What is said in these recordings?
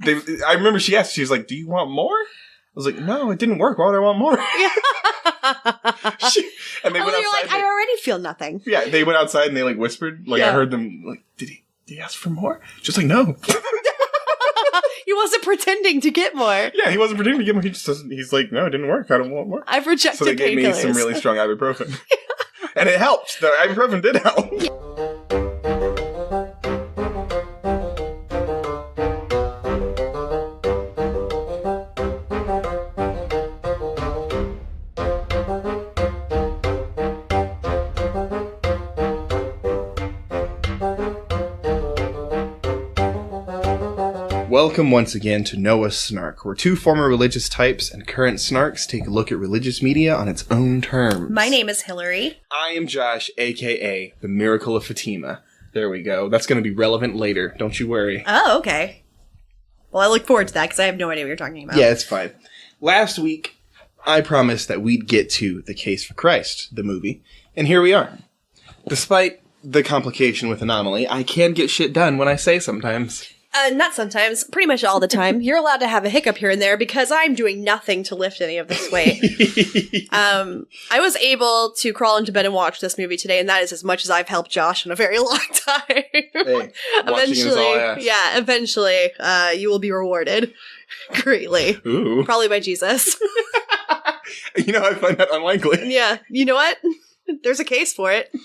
I remember she asked, she was like, do you want more? I was like, no, it didn't work. Why would I want more? And they went outside. You're like, I already feel nothing. Yeah, they went outside and they like whispered. Like I heard them like, did he ask for more? Just like, no. He wasn't pretending to get more. Yeah, he wasn't pretending to get more. He just doesn't. He's like, no, it didn't work. I don't want more. I've rejected painkillers. So they gave me some really strong ibuprofen. And it helped. The ibuprofen did help. Welcome once again to Noah's Snark, where two former religious types and current snarks take a look at religious media on its own terms. My name is Hillary. I am Josh, a.k.a. the Miracle of Fatima. There we go. That's going to be relevant later. Don't you worry. Oh, okay. Well, I look forward to that because I have no idea what you're talking about. Yeah, it's fine. Last week, I promised that we'd get to The Case for Christ, the movie, and here we are. Despite the complication with Anomaly, I can get shit done when I say sometimes. Not sometimes, pretty much all the time. You're allowed to have a hiccup here and there because I'm doing nothing to lift any of this weight. I was able to crawl into bed and watch this movie today, and that is as much as I've helped Josh in a very long time. Hey, eventually, you will be rewarded greatly. Ooh. Probably by Jesus. You know, I find that unlikely. Yeah, you know what? There's a case for it.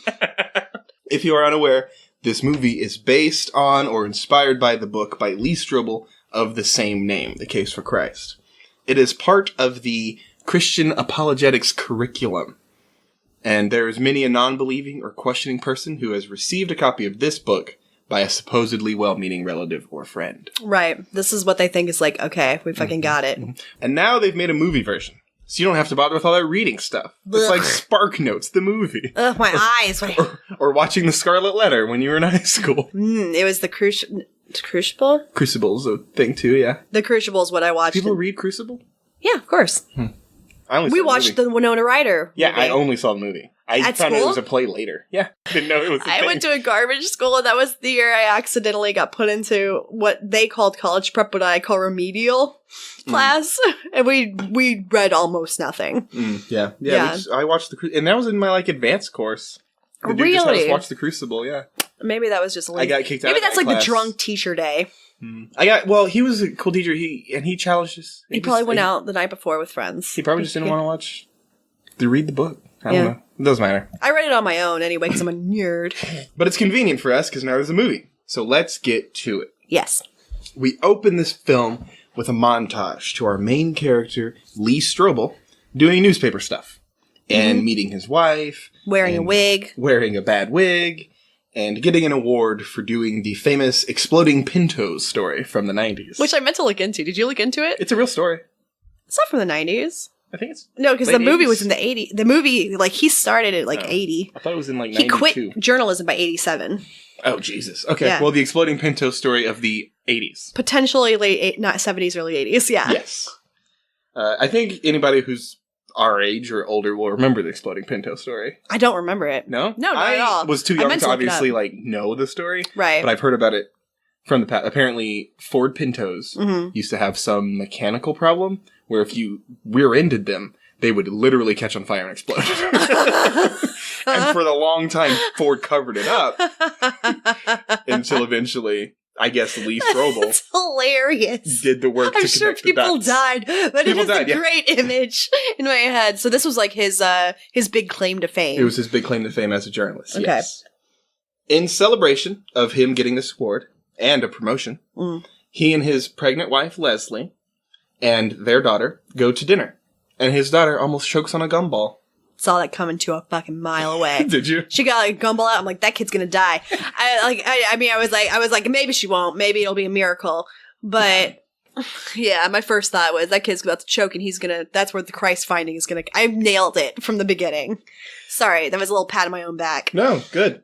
If you are unaware, this movie is based on or inspired by the book by Lee Strobel of the same name, The Case for Christ. It is part of the Christian apologetics curriculum, and there is many a non-believing or questioning person who has received a copy of this book by a supposedly well-meaning relative or friend. Right. This is what they think is like, okay, we fucking got it. And now they've made a movie version. So you don't have to bother with all that reading stuff. It's like Spark Notes, the movie. Ugh, my eyes. Or watching The Scarlet Letter when you were in high school. It was the Crucible? Crucible's a thing too, yeah. The Crucible is what I watched. People read Crucible? Yeah, of course. We watched the Winona Ryder movie. movie. I only saw the movie. I found out it was a play later. Yeah, didn't know it was a thing. I went to a garbage school, and that was the year I accidentally got put into what they called college prep, but I call remedial class, and we read almost nothing. Yeah. I watched and that was in my advanced course. The dude just had us watch The Crucible. Yeah, maybe that was just. I got kicked out. Maybe that's like class. The drunk teacher day. He was a cool teacher. He challenged us. He probably went out the night before with friends. He probably just didn't want to read the book. I don't know. It doesn't matter. I read it on my own anyway because I'm a nerd. But it's convenient for us because now there's a movie. So let's get to it. Yes. We open this film with a montage to our main character, Lee Strobel, doing newspaper stuff. And meeting his wife. Wearing a wig. Wearing a bad wig. And getting an award for doing the famous Exploding Pintos story from the 90s. Which I meant to look into. Did you look into it? It's a real story. It's not from the 90s. I think it's no, because the movie was in the 80s. The movie, he started at 80. I thought it was in 92. He quit journalism by 87. Oh, Jesus. Okay, well, the Exploding Pinto story of the 80s. Potentially not 70s, early 80s, yeah. Yes. I think anybody who's our age or older will remember the Exploding Pinto story. I don't remember it. No? No, not at all. I was too young to obviously, know the story. Right. But I've heard about it from the past. Apparently, Ford Pintos used to have some mechanical problem where if you rear-ended them, they would literally catch on fire and explode. And for the long time, Ford covered it up until eventually, I guess, Lee Strobel It's hilarious. did the work to connect the dots. I'm sure people died, but it is a great image in my head. So this was his big claim to fame. It was his big claim to fame as a journalist, okay. Yes. In celebration of him getting this award and a promotion, he and his pregnant wife, Leslie, and their daughter go to dinner. And his daughter almost chokes on a gumball. Saw that coming to a fucking mile away. Did you? She got a gumball out. I'm like, that kid's gonna die. I was like, maybe she won't. Maybe it'll be a miracle. But yeah, my first thought was that kid's about to choke, and that's where the Christ finding is gonna. I nailed it from the beginning. Sorry, that was a little pat on my own back. No, good.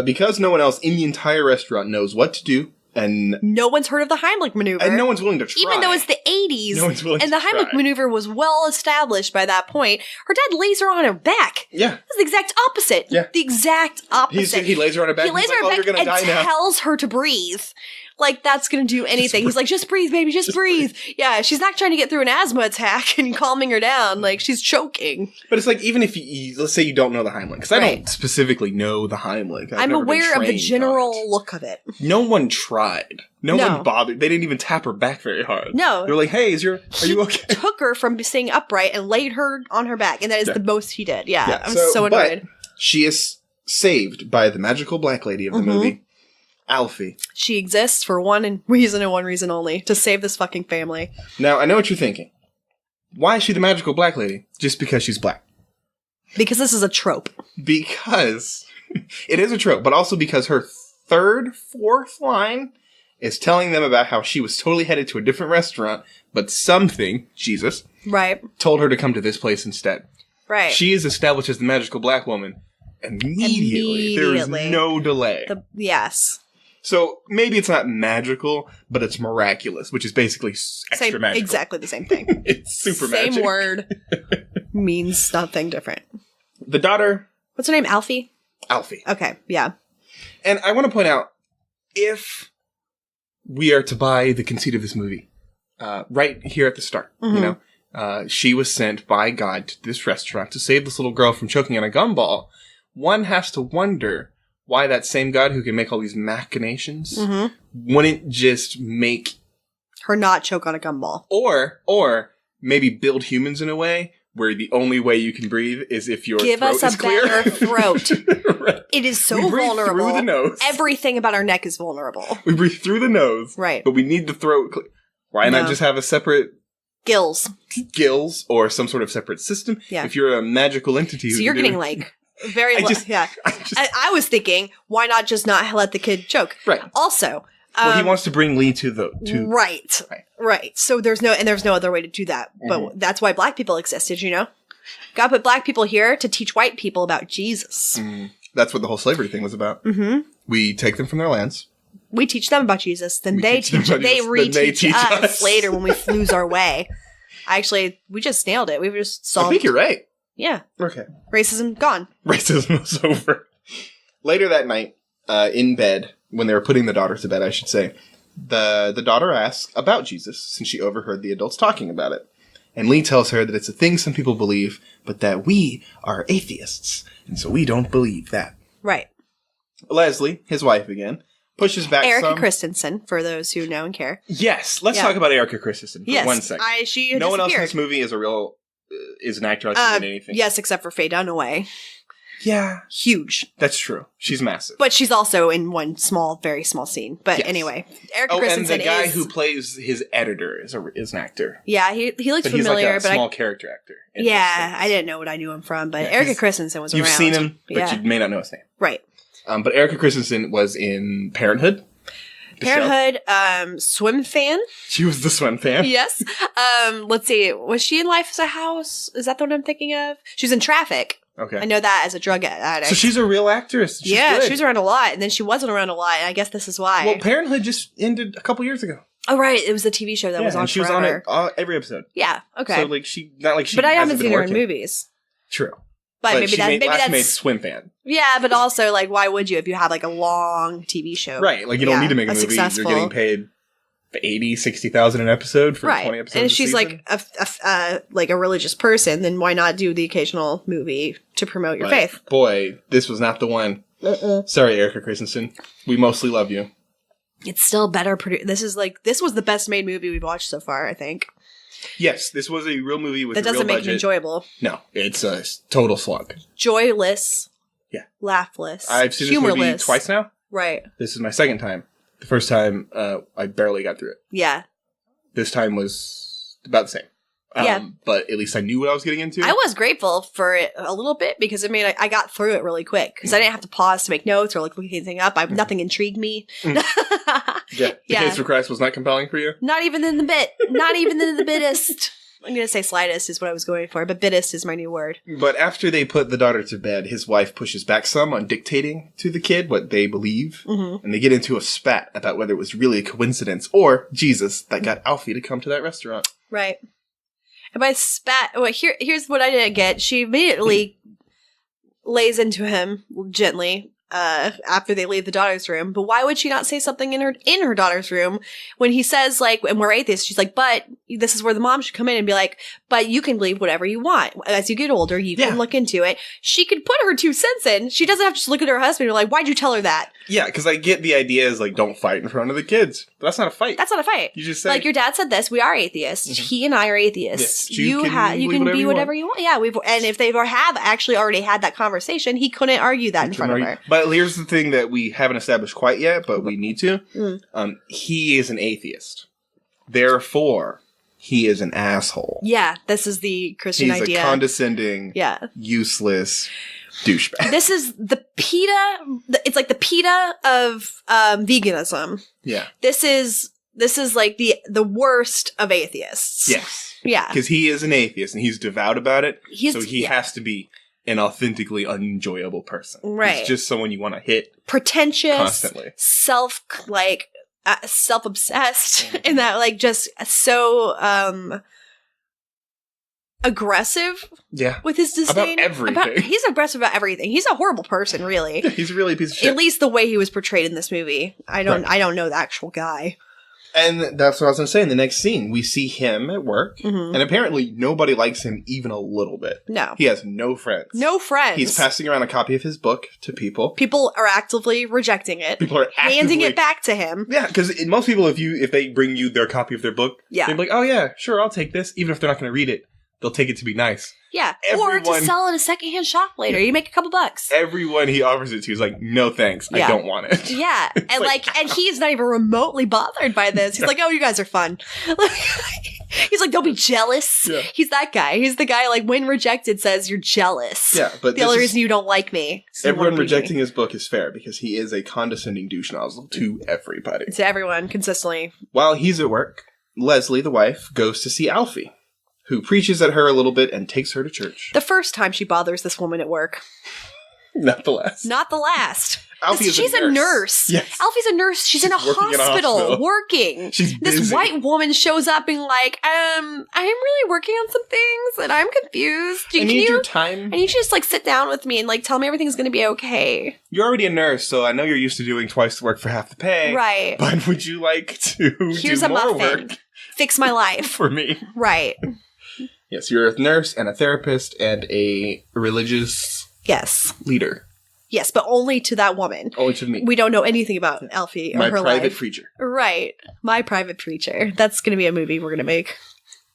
Because no one else in the entire restaurant knows what to do. And no one's heard of the Heimlich maneuver. And no one's willing to try. Even though it's the 80s. No one's willing and the Heimlich maneuver was well established by that point. Her dad lays her on her back. Yeah. That's the exact opposite. Yeah. The exact opposite. He lays her on her back. He lays her on her back and tells her to breathe. like that's going to do anything. He's like, just breathe, baby, just breathe. Yeah, she's not trying to get through an asthma attack and calming her down. Like, she's choking. But it's like, even if you let's say you don't know the Heimlich, because I don't specifically know the Heimlich. I'm aware of the general look of it. No one tried. No one bothered. They didn't even tap her back very hard. No. They were like, hey, are you okay? He took her from staying upright and laid her on her back, and that is the most he did. Yeah, I'm so annoyed. But she is saved by the magical black lady of the movie, Alfie. She exists for one reason and one reason only, to save this fucking family. Now, I know what you're thinking. Why is she the magical black lady? Just because she's black. Because this is a trope. Because it is a trope, but also because her fourth line is telling them about how she was totally headed to a different restaurant, but something, Jesus, told her to come to this place instead. Right. She is established as the magical black woman immediately. There is no delay. Yes. So maybe it's not magical, but it's miraculous, which is basically extra magical. Exactly the same thing. It's super magic. Same word means nothing different. The daughter... What's her name? Alfie? Alfie. Okay, yeah. And I want to point out, if we are to buy the conceit of this movie, right here at the start, you know, she was sent by God to this restaurant to save this little girl from choking on a gumball. One has to wonder why that same God who can make all these machinations wouldn't just make her not choke on a gumball. Or maybe build humans in a way where the only way you can breathe is if your throat is clear. Give us a better throat. Right. It is so vulnerable. Through the nose. Everything about our neck is vulnerable. We breathe through the nose. Right. But we need the throat clear. Why not just have a separate... Gills or some sort of separate system? Yeah. If you're a magical entity... So you're getting like... Very I was thinking, why not just not let the kid choke? Right. Also, well, he wants to bring Lee to right. So there's no other way to do that. But that's why black people exist. Did you know? God put black people here to teach white people about Jesus. That's what the whole slavery thing was about. We take them from their lands. We teach them about Jesus. Then they reteach us later when we lose our way. Actually, we just nailed it. We just solved. I think you're right. Yeah. Okay. Racism gone. Racism was over. Later that night, in bed, when they were putting the daughter to bed, I should say, the daughter asks about Jesus since she overheard the adults talking about it. And Lee tells her that it's a thing some people believe, but that we are atheists, and so we don't believe that. Right. Leslie, his wife again, pushes back Erica Christensen, for those who know and care. Yes. Let's talk about Erica Christensen for 1 second. No one else in this movie is is an actor like in anything. Yes, except for Faye Dunaway. Yeah. Huge. That's true. She's massive. But she's also in one very small scene. But anyway, Erica Christensen and the guy who plays his editor is an actor. Yeah, he looks familiar. He's like a small character actor. Yeah, I didn't know what I knew him from, but Erica Christensen was around. You've seen him, but you may not know his name. Right. But Erica Christensen was in Parenthood. Swim fan. She was the swim fan. Yes. Let's see. Was she in Life as a House? Is that the one I'm thinking of? She was in Traffic. Okay. I know that as a drug addict. So she's a real actress. She's good. She was around a lot, and then she wasn't around a lot, and I guess this is why. Well, Parenthood just ended a couple years ago. Oh, right. It was the TV show that was on she forever. was on it every episode. Yeah. Okay. So not like she. But I haven't seen her in movies. True. But maybe that's made swim fan. Yeah, but also like, why would you if you have like a long TV show? Right. Like you don't need to make a movie. Successful. You're getting paid $80,000-$60,000 an episode for 20 episodes. And if she's like a religious person, then why not do the occasional movie to promote your faith? Boy, this was not the one. Sorry, Erica Christensen. We mostly love you. It's still better produced. This was the best made movie we've watched so far, I think. Yes, this was a real movie with that doesn't make it enjoyable. No, it's a total slug. Joyless. Yeah. Laughless. I've seen this movie twice now. Right. This is my second time. The first time, I barely got through it. Yeah. This time was about the same. But at least I knew what I was getting into. I was grateful for it a little bit because I got through it really quick because I didn't have to pause to make notes or look anything up. Nothing intrigued me. The case for Christ was not compelling for you? Not even in the bit. Not even in the bittest. I'm going to say slightest is what I was going for, but bittest is my new word. But after they put the daughter to bed, his wife pushes back some on dictating to the kid what they believe. And they get into a spat about whether it was really a coincidence or Jesus that got Alfie to come to that restaurant. Right. And by spat, here's what I didn't get. She immediately lays into him gently. after they leave the daughter's room. But why would she not say something in her daughter's room when he says, like, and we're atheists? She's like, but this is where the mom should come in and be like, but you can believe whatever you want. As you get older, you can look into it. She could put her 2 cents in. She doesn't have to just look at her husband and be like, why'd you tell her that? Yeah, because I get the idea is, like, don't fight in front of the kids. But that's not a fight. That's not a fight. You just say, like, your dad said this. We are atheists. Mm-hmm. He and I are atheists. Yes. You can be whatever you want. Yeah, and if they have actually already had that conversation, he couldn't argue that in front of her. But here's the thing that we haven't established quite yet, but we need to. He is an atheist. Therefore, he is an asshole. Yeah, this is the Christian idea. He's a condescending, useless douchebag. This is the PETA. It's like the PETA of veganism. Yeah. This is like the worst of atheists. Yes. Yeah. Because he is an atheist and he's devout about it. So he has to be an authentically unenjoyable person. Right. He's just someone you want to hit. Pretentious. Constantly. Self-obsessed. And that, like, just so aggressive with his disdain. About everything. He's aggressive about everything. He's a horrible person, really. He's really a piece of shit. At least the way he was portrayed in this movie. I don't know the actual guy. And that's what I was going to say. In the next scene, we see him at work, and apparently nobody likes him even a little bit. No. He has no friends. No friends. He's passing around a copy of his book to people. People are actively rejecting it. People are handing it back to him. Yeah, because most people, if they bring you their copy of their book, they'll be like, oh yeah, sure, I'll take this. Even if they're not going to read it, they'll take it to be nice. Yeah, or to sell in a secondhand shop later. You make a couple bucks. Everyone he offers it to is like, no thanks, I don't want it. Yeah, and and he's not even remotely bothered by this. He's like, oh, you guys are fun. He's like, don't be jealous. Yeah. He's that guy. He's the guy, like, when rejected says you're jealous. Yeah, but the only reason you don't like me. Everyone rejecting his book is fair because he is a condescending douche nozzle to everybody. To everyone, consistently. While he's at work, Leslie, the wife, goes to see Alfie, who preaches at her a little bit and takes her to church. The first time she bothers this woman at work. Not the last. Not the last. She's a nurse. Yes. Alfie's a nurse. She's in a hospital working. She's busy. This white woman shows up and like, I'm really working on some things and I'm confused. I need your time. I need you to just like sit down with me and like tell me everything's going to be okay. You're already a nurse, so I know you're used to doing twice the work for half the pay. Right. But would you like to do more work? Fix my life. For me. Right. Yes, you're a nurse and a therapist and a religious leader. Yes, but only to that woman. Only to me. We don't know anything about Alfie or her life. My private preacher. Right. My private preacher. That's going to be a movie we're going to make.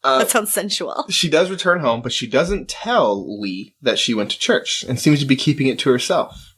That sounds sensual. She does return home, but she doesn't tell Lee that she went to church and seems to be keeping it to herself.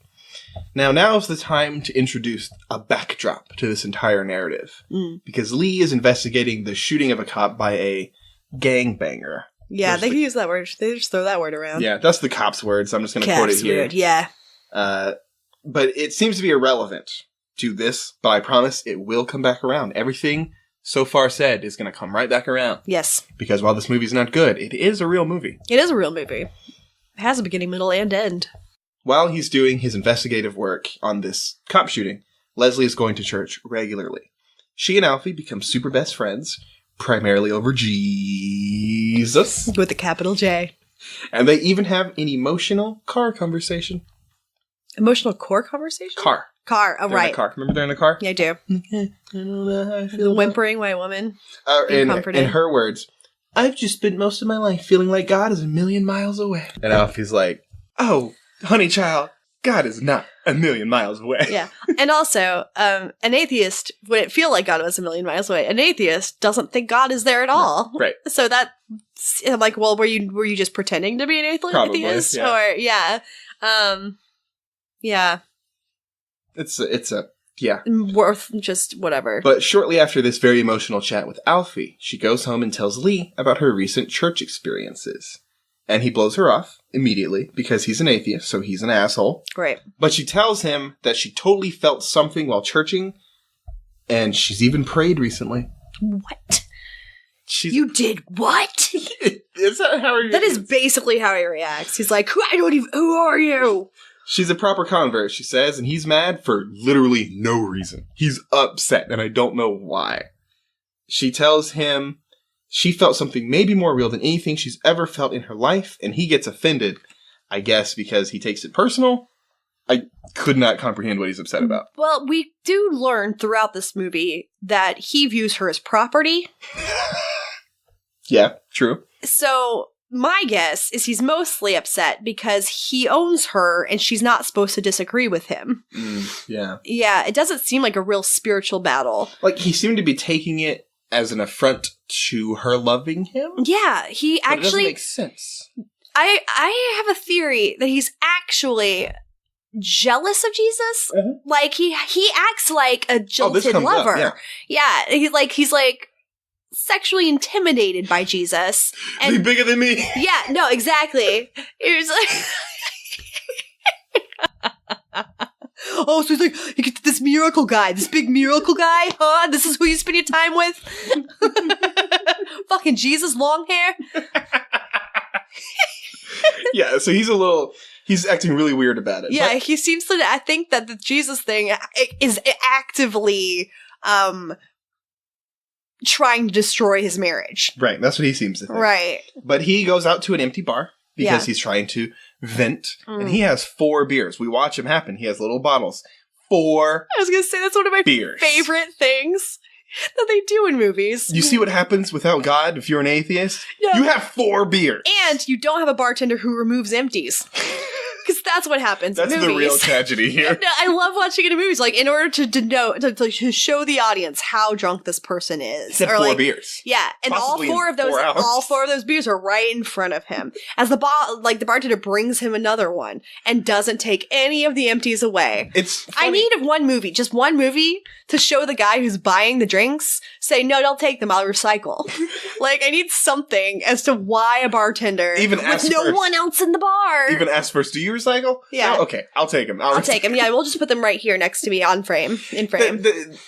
Now is the time to introduce a backdrop to this entire narrative. Because Lee is investigating the shooting of a cop by a gangbanger. Yeah, they use that word. They just throw that word around. Yeah, that's the cop's word, so I'm just going to quote it here. Word, yeah. But it seems to be irrelevant to this, but I promise it will come back around. Everything so far said is going to come right back around. Yes. Because while this movie's not good, it is a real movie. It is a real movie. It has a beginning, middle, and end. While he's doing his investigative work on this cop shooting, Leslie is going to church regularly. She and Alfie become super best friends, primarily over Jesus. With a capital J. And they even have an emotional car conversation. Emotional core conversation? Car. Oh, they're right. in a car. Remember they're in a car? Yeah, I do. I don't know how I feel. The whimpering white woman. In her words, I've just spent most of my life feeling like God is a million miles away. And Alfie's like, oh, honey child, God is not a million miles away. Yeah. And also, an atheist wouldn't feel like God was a million miles away. An atheist doesn't think God is there at all. Right. So that, I'm like, well, were you just pretending to be an atheist? Probably, yeah. Or, yeah. Yeah. It's a yeah. Worth just whatever. But shortly after this very emotional chat with Alfie, she goes home and tells Lee about her recent church experiences. And he blows her off immediately because he's an atheist, so he's an asshole. Right. But she tells him that she totally felt something while churching, and she's even prayed recently. What? You did what? Is that how he That is basically how he reacts. He's like, who are you? She's a proper convert, she says, and he's mad for literally no reason. He's upset, and I don't know why. She tells him she felt something maybe more real than anything she's ever felt in her life, and he gets offended, I guess, because he takes it personal. I could not comprehend what he's upset about. Well, we do learn throughout this movie that he views her as property. Yeah, true. So my guess is he's mostly upset because he owns her and she's not supposed to disagree with him. Yeah. Yeah, it doesn't seem like a real spiritual battle. Like, he seemed to be taking it as an affront to her loving him. Yeah, he But actually... it doesn't make sense. I have a theory that he's actually jealous of Jesus. Mm-hmm. Like, he acts like a jilted lover. Up, yeah, he's like sexually intimidated by Jesus. And be bigger than me. yeah, no, exactly. He was like, oh, so he's like, you get this miracle guy, this big miracle guy, huh? This is who you spend your time with? Fucking Jesus, long hair. Yeah, so he's acting really weird about it. Yeah, But he seems to, I think that the Jesus thing is actively, trying to destroy his marriage. right, that's what he seems to think. Right. But he goes out to an empty bar because Yeah. he's trying to vent. And he has 4 beers. We watch him happen. He has little bottles. 4 I was going to say, that's one of my beers. favorite things that they do in movies. You see what happens without God if you're an atheist? Yeah. You have 4 beers. And you don't have a bartender who removes empties. Because that's what happens That's in movies. the real tragedy here. No, I love watching it in movies, like, in order to denote, to show the audience how drunk this person is. He said or 4 like, beers. yeah, and Possibly in 4 hours. all 4 of those beers are right in front of him. As the bartender brings him another one and doesn't take any of the empties away. It's funny. I need just one movie, to show the guy who's buying the drinks, say, no, don't take them, I'll recycle. Like, I need something as to why a bartender, Even with ask no first. one else in the bar. Even ask first, do you recycle? Yeah. No? Okay, I'll take them. I'll take them. Yeah, we'll just put them right here next to me in frame.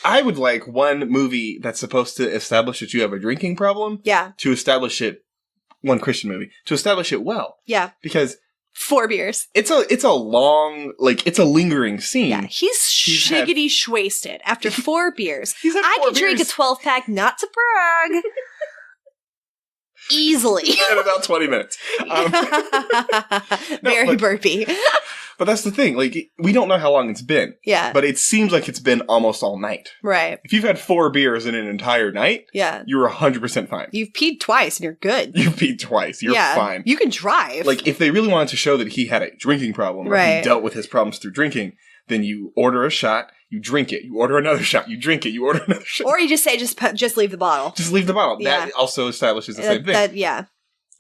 I would like one movie that's supposed to establish that you have a drinking problem. Yeah. To establish it, one Christian movie, to establish it well. Yeah. Because 4 beers. it's a long, like, it's a lingering scene. Yeah, he's shiggity wasted after 4 beers. He's had I 4 could drink a beers 12-pack, not to brag. Easily. in about 20 minutes. Very burpy. But that's the thing. Like, we don't know how long it's been. Yeah. But it seems like it's been almost all night. Right. If you've had 4 beers in an entire night, Yeah. you're 100% fine. You've peed twice and you're good. You peed twice. You're fine. You can drive. Like, if they really wanted to show that he had a drinking problem, or he Right. dealt with his problems through drinking, then you order a shot, you drink it. You order another shot, you drink it. You order another shot. or you just say, just leave the bottle. Just leave the bottle. Yeah. That also establishes the same thing. Yeah.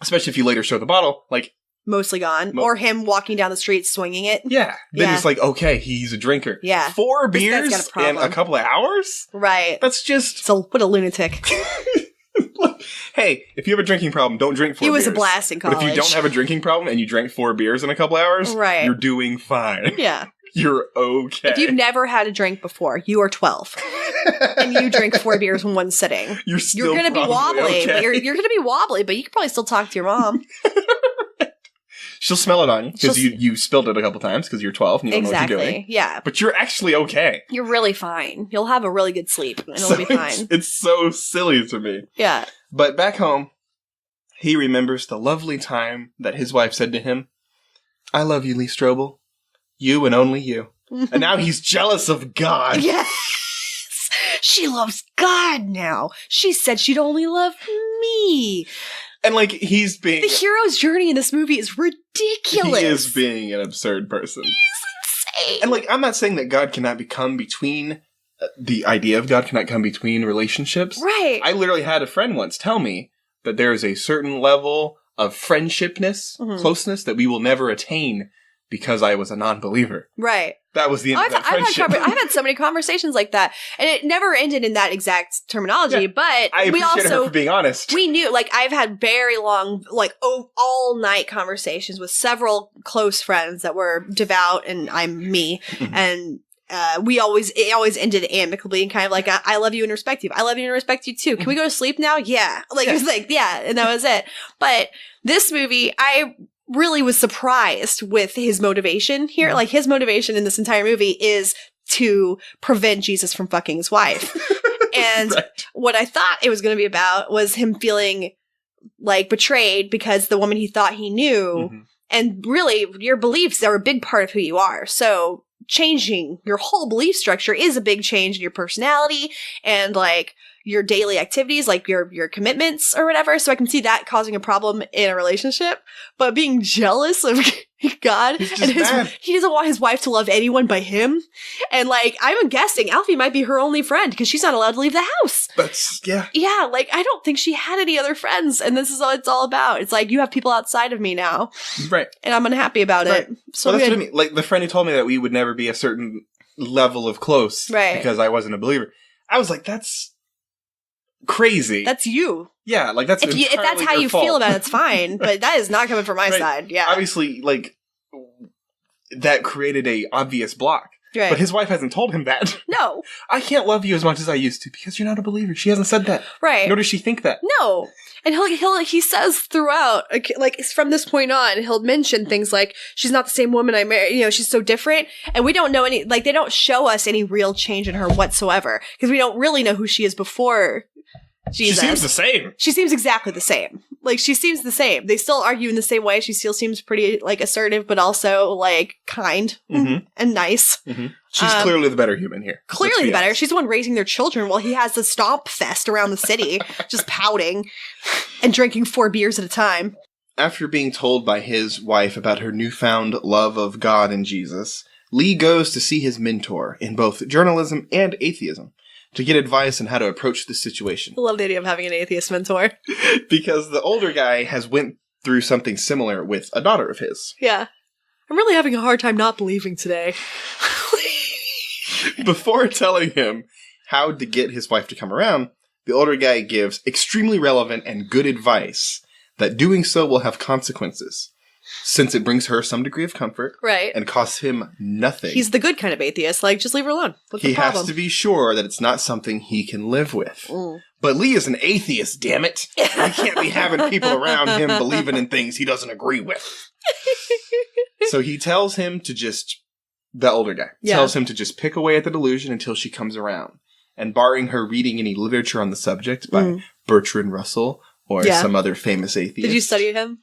Especially if you later show the bottle, like, Mostly gone. Or him walking down the street swinging it. yeah. Then Yeah. it's like, okay, he's a drinker. Yeah. 4 This guy's beers got a problem. in a couple of hours? Right. That's just... So, what a lunatic. Hey, if you have a drinking problem, don't drink 4 He beers. was a blast in college. But if you don't have a drinking problem and you drank 4 beers in a couple hours, Right. you're doing fine. Yeah. You're okay. If you've never had a drink before, you are 12. And you drink 4 beers in one sitting. You're still going to be probably wobbly. okay. But you're going to be wobbly, but you can probably still talk to your mom. She'll smell it on you because She'll you spilled it a couple times because you're 12 and you don't know what you're doing. Exactly. Yeah. But you're actually okay. You're really fine. You'll have a really good sleep and it'll be fine. It's so silly to me. Yeah. But back home, he remembers the lovely time that his wife said to him, I love you, Lee Strobel. You and only you. And now he's jealous of God. Yes! She loves God now. She said she'd only love me. And like, he's being... The hero's journey in this movie is ridiculous. He is being an absurd person. Insane. And like, I'm not saying that God cannot become between... the idea of God cannot come between relationships. Right. I literally had a friend once tell me that there is a certain level of friendshipness, closeness, that we will never attain because I was a non-believer. Right. That was the end of that friendship. I've had so many conversations like that, and it never ended in that exact terminology, but I we appreciate her also... for being honest. We knew, like, I've had very long, like, all-night conversations with several close friends that were devout, and I'm me, and it always ended amicably and kind of like, I love you and respect you. I love you and respect you too. Can we go to sleep now? Yeah. Like, it was like, yeah, and that was it. But this movie, I really was surprised with his motivation here. Like, his motivation in this entire movie is to prevent Jesus from fucking his wife. And what I thought it was going to be about was him feeling like betrayed because the woman he thought he knew And really, your beliefs are a big part of who you are. So changing your whole belief structure is a big change in your personality and like your daily activities, like your commitments or whatever. So I can see that causing a problem in a relationship. But being jealous of God and he doesn't want his wife to love anyone but him. And like, I'm guessing Alfie might be her only friend because she's not allowed to leave the house. Yeah, like I don't think she had any other friends, and this is what it's all about. It's like, you have people outside of me now. Right. And I'm unhappy about it. So that's what I mean. Like the friend who told me that we would never be a certain level of close because I wasn't a believer. I was like, that's crazy. That's you. Yeah, like that's if that's how you feel about it, it's fine. But that is not coming from my side. Yeah, obviously, like that created a obvious block. Right. But his wife hasn't told him that. No, I can't love you as much as I used to because you're not a believer. She hasn't said that. Right. Nor does she think that. No. And he says throughout, like from this point on, he'll mention things like, she's not the same woman I married, you know, she's so different. And we don't know they don't show us any real change in her whatsoever because we don't really know who she is before Jesus. She seems the same. She seems exactly the same. Like, she seems the same. They still argue in the same way. She still seems pretty, like, assertive, but also, like, kind and nice. Mm-hmm. She's clearly the better human here. Clearly the better. She's the one raising their children while he has the stomp fest around the city, just pouting and drinking 4 beers at a time. After being told by his wife about her newfound love of God and Jesus, Lee goes to see his mentor in both journalism and atheism to get advice on how to approach the situation. I love the idea of having an atheist mentor. Because the older guy has went through something similar with a daughter of his. Yeah. I'm really having a hard time not believing today. Before telling him how to get his wife to come around, the older guy gives extremely relevant and good advice that doing so will have consequences, since it brings her some degree of comfort and costs him nothing. He's the good kind of atheist. Like, just leave her alone. What's the problem? He has to be sure that it's not something he can live with. But Lee is an atheist, damn it. He can't be having people around him believing in things he doesn't agree with. So he tells him to just, the older guy, tells him to just pick away at the delusion until she comes around. And barring her reading any literature on the subject by Bertrand Russell or some other famous atheist. Did you study him?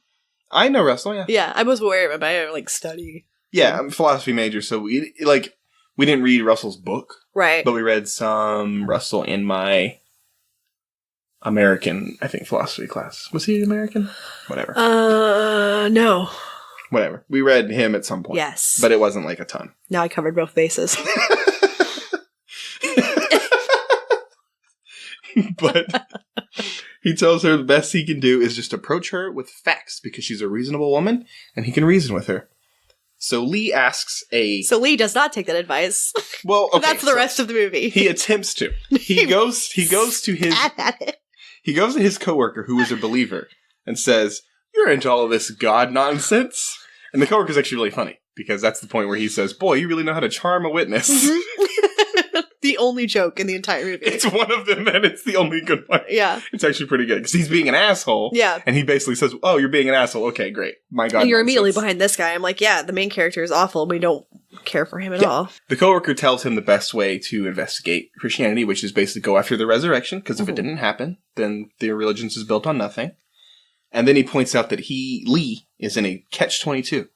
I know Russell, yeah. Yeah, I was aware of it, but I didn't, like, study. Yeah, I'm a philosophy major, so we didn't read Russell's book. Right. But we read some Russell in my American, I think, philosophy class. Was he American? Whatever. No. Whatever. We read him at some point. Yes. But it wasn't, like, a ton. Now I covered both bases. But he tells her the best he can do is just approach her with facts because she's a reasonable woman and he can reason with her. So Lee asks So Lee does not take that advice. Well, okay, that's the rest of the movie. He attempts to. He goes to his coworker who is a believer and says, "You're into all of this God nonsense." And the coworker's actually really funny because that's the point where he says, "Boy, you really know how to charm a witness." The only joke in the entire movie. It's one of them, and it's the only good one. Yeah. It's actually pretty good, because he's being an asshole. Yeah. And he basically says, "Oh, you're being an asshole. Okay, great. My God." And you're immediately behind this guy. I'm like, yeah, the main character is awful. We don't care for him at all. The coworker tells him the best way to investigate Christianity, which is basically go after the resurrection, because if it didn't happen, then their religion is built on nothing. And then he points out that Lee, is in a catch-22.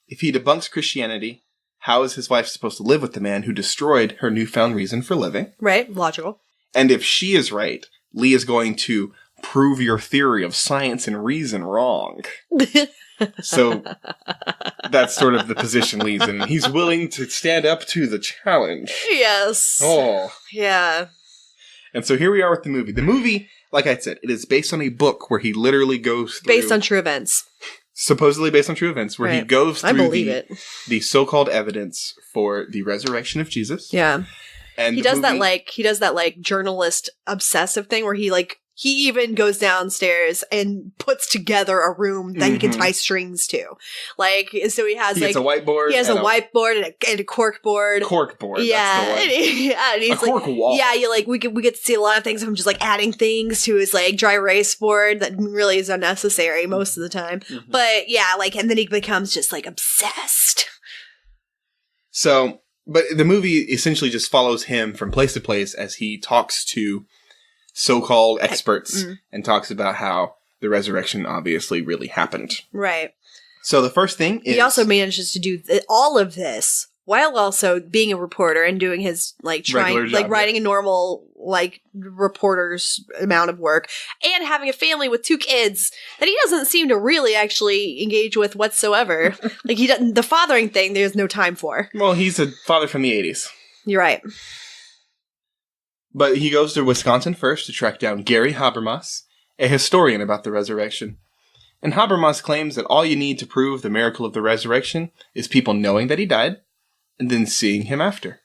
If he debunks Christianity, how is his wife supposed to live with the man who destroyed her newfound reason for living? Right, logical. And if she is right, Lee is going to prove your theory of science and reason wrong. So that's sort of the position Lee's in. He's willing to stand up to the challenge. Yes. Oh. Yeah. And so here we are with the movie. The movie, like I said, it is based on a book where he literally goes through... Based on true events. Supposedly based on true events, where he goes through the so-called evidence for the resurrection of Jesus. Yeah. And he does that journalist obsessive thing where he even goes downstairs and puts together a room that he can tie strings to. Like, so he has a whiteboard. He has a whiteboard and a cork board. Cork board. Yeah. That's the one. And he's a cork wall. Yeah, we get to see a lot of things of him just adding things to his dry erase board that really is unnecessary most of the time. But yeah, and then he becomes just obsessed. So, but the movie essentially just follows him from place to place as he talks to so-called experts and talks about how the resurrection obviously really happened. Right. So the first thing is... He also manages to do all of this while also being a reporter and doing his, like, Regular job, writing a normal, like, reporter's amount of work, and having a family with 2 kids that he doesn't seem to really actually engage with whatsoever. Like, he doesn't, the fathering thing, there's no time for. Well, he's a father from the 80s. You're right. But he goes to Wisconsin first to track down Gary Habermas, a historian about the resurrection. And Habermas claims that all you need to prove the miracle of the resurrection is people knowing that he died, and then seeing him after.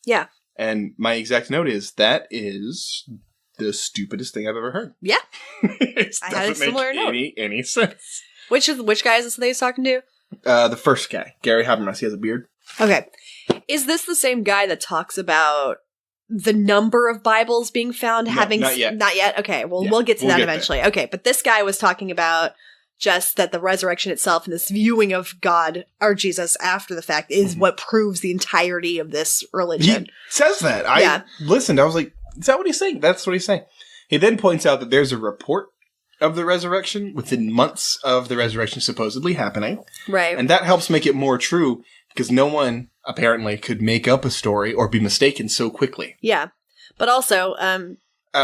Yeah. And my exact note is, that is the stupidest thing I've ever heard. Yeah. It I had a similar note. Any sense. Which guy is this that he's talking to? The first guy, Gary Habermas. He has a beard. Okay. Is this the same guy that talks about the number of Bibles being found? No, having not yet. Not yet? Okay, well, Yeah, we'll get to that get eventually. There. Okay, but this guy was talking about just that the resurrection itself and this viewing of God or Jesus after the fact is what proves the entirety of this religion. He says that. I listened. I was like, is that what he's saying? That's what he's saying. He then points out that there's a report of the resurrection within months of the resurrection supposedly happening. Right. And that helps make it more true because no one apparently could make up a story or be mistaken so quickly. Yeah. But also,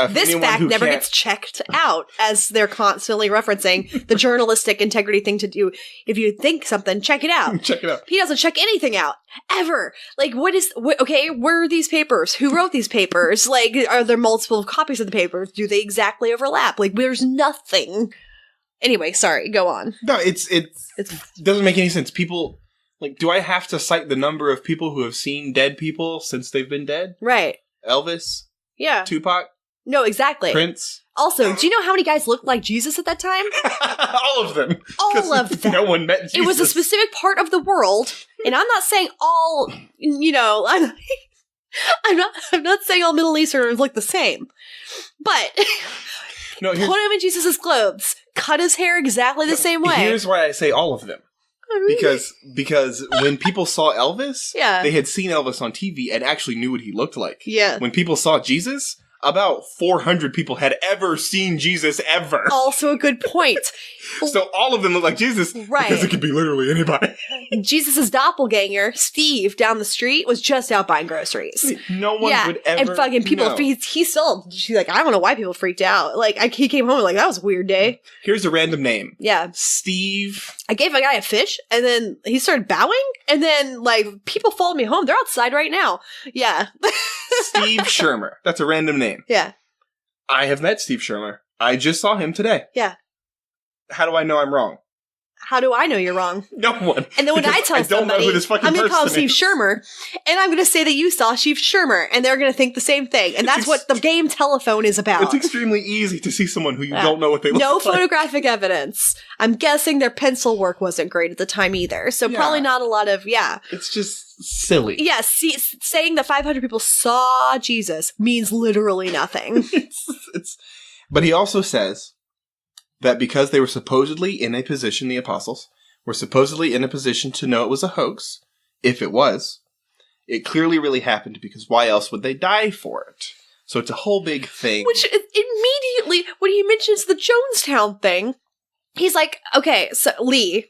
this fact never gets checked out, as they're constantly referencing the journalistic integrity thing to do. If you think something, check it out. Check it out. He doesn't check anything out, ever. Like, okay, where are these papers? Who wrote these papers? Like, are there multiple copies of the papers? Do they exactly overlap? Like, there's nothing. Anyway, sorry, go on. No, it doesn't make any sense. People, like, do I have to cite the number of people who have seen dead people since they've been dead? Right. Elvis? Yeah. Tupac? No, exactly. Prince? Also, do you know how many guys looked like Jesus at that time? All of them. All of them. No one met Jesus. It was a specific part of the world, and I'm not saying all, I'm not saying all Middle Easterners look the same. But no, put him in Jesus' clothes, cut his hair exactly the same way. Here's why I say all of them. Because when people saw Elvis, they had seen Elvis on TV and actually knew what he looked like. Yeah. When people saw Jesus, about 400 people had ever seen Jesus ever. Also a good point. So all of them look like Jesus. Right. Because it could be literally anybody. Jesus' doppelganger, Steve, down the street, was just out buying groceries. No one would ever and fucking people, know. She's like, I don't know why people freaked out. Like, he came home like, that was a weird day. Here's a random name. Yeah. Steve. I gave a guy a fish, and then he started bowing, and then, like, people followed me home. They're outside right now. Yeah. Steve Shermer. That's a random name. Yeah. I have met Steve Shermer. I just saw him today. Yeah. How do I know I'm wrong? How do I know you're wrong? No one. And then when I tell somebody, I'm going to call him Steve Shermer, and I'm going to say that you saw Steve Shermer, and they're going to think the same thing. And that's what the game telephone is about. It's extremely easy to see someone who you don't know what they look like. No photographic evidence. I'm guessing their pencil work wasn't great at the time either. So probably not a lot of, It's just silly. Yeah, saying that 500 people saw Jesus means literally nothing. But he also says that because they were supposedly in a position, the apostles were supposedly in a position to know it was a hoax, if it was, it clearly really happened because why else would they die for it? So it's a whole big thing. Which immediately, when he mentions the Jonestown thing, he's like, okay, so Lee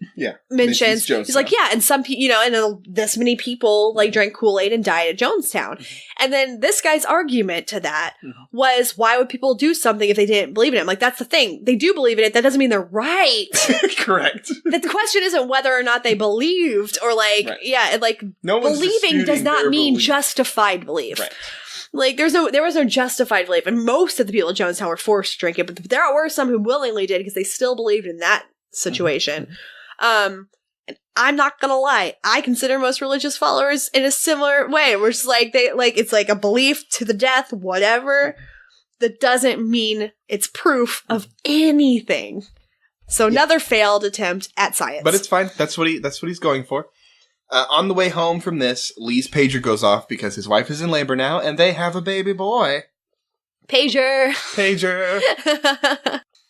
mentions, he's like, yeah, and some people, and this many people like drank Kool-Aid and died at Jonestown. Mm-hmm. And then this guy's argument to that was, why would people do something if they didn't believe in it? I'm like, that's the thing. They do believe in it. That doesn't mean they're right. Correct. That the question isn't whether or not they believed or no believing does not mean justified belief. Right. Like, there was no justified belief, and most of the people at Jonestown were forced to drink it, but there were some who willingly did because they still believed in that situation. And I'm not gonna lie, I consider most religious followers in a similar way, where it's like it's like a belief to the death, whatever. That doesn't mean it's proof of anything. So another failed attempt at science, but it's fine. That's what he's going for. On the way home from this, Lee's pager goes off because his wife is in labor now, and they have a baby boy. Pager.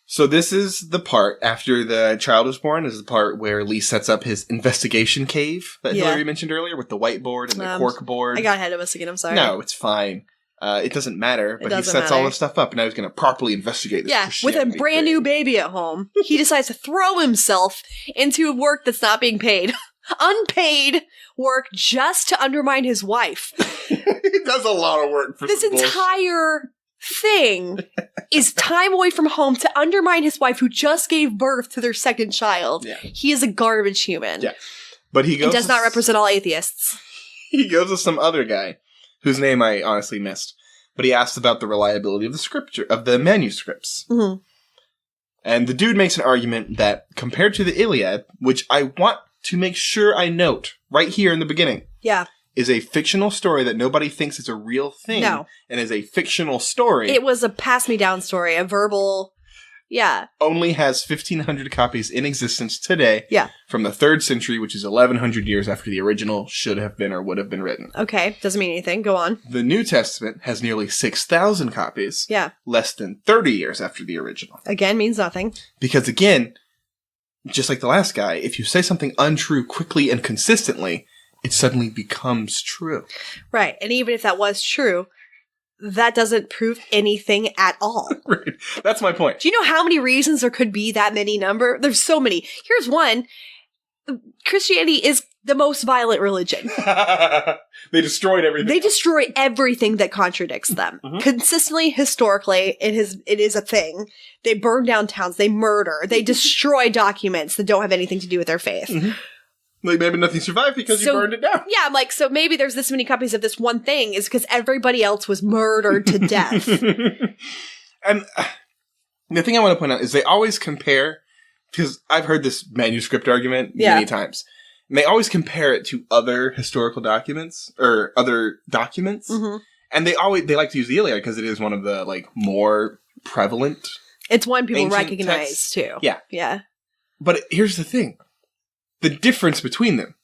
So this is the part, after the child is born, is the part where Lee sets up his investigation cave that Hillary mentioned earlier, with the whiteboard and the cork board. I got ahead of us again, I'm sorry. No, it's fine. It doesn't matter, but he doesn't sets all matter. this stuff up, and now he's going to properly investigate this. Yeah, with a Christianity brand thing. new baby at home, he decides to throw himself into work that's not being paid. Unpaid work just to undermine his wife. He does a lot of work for This some bullshit. entire thing is time away from home to undermine his wife who just gave birth to their second child. Yeah. He is a garbage human. Yeah. But he goes. It does not represent all atheists. He goes to some other guy, whose name I honestly missed. But he asks about the reliability of the scripture, of the manuscripts. Mm-hmm. And the dude makes an argument that, compared to the Iliad, which I want to make sure I note right here in the beginning, Yeah. is a fictional story that nobody thinks is a real thing. No. And is a fictional story. It was a pass-me-down story, a verbal... Yeah. Only has 1,500 copies in existence today. Yeah. From the 3rd century, which is 1,100 years after the original should have been or would have been written. Okay. Doesn't mean anything. Go on. The New Testament has nearly 6,000 copies. Yeah. Less than 30 years after the original. Again, means nothing. Because again, just like the last guy, if you say something untrue quickly and consistently, it suddenly becomes true. Right. And even if that was true, that doesn't prove anything at all. Right. That's my point. Do you know how many reasons there could be that many number? There's so many. Here's one. Christianity is the most violent religion. They destroyed everything. They destroy everything that contradicts them. Mhm. Consistently, historically, it is a thing. They burn down towns. They murder. They destroy documents that don't have anything to do with their faith. Mhm. Like maybe nothing survived because So- you burned it down. Yeah, I'm like, so maybe there's this many copies of this one thing is because everybody else was murdered to death. And the thing I want to point out is they always compare, because I've heard this manuscript argument many times, and they always compare it to other historical documents, or other documents, Mhm. and they like to use the Iliad because it is one of the, like, more prevalent. It's one people Ancient recognize, texts. too. Yeah. Yeah. But here's the thing. The difference between them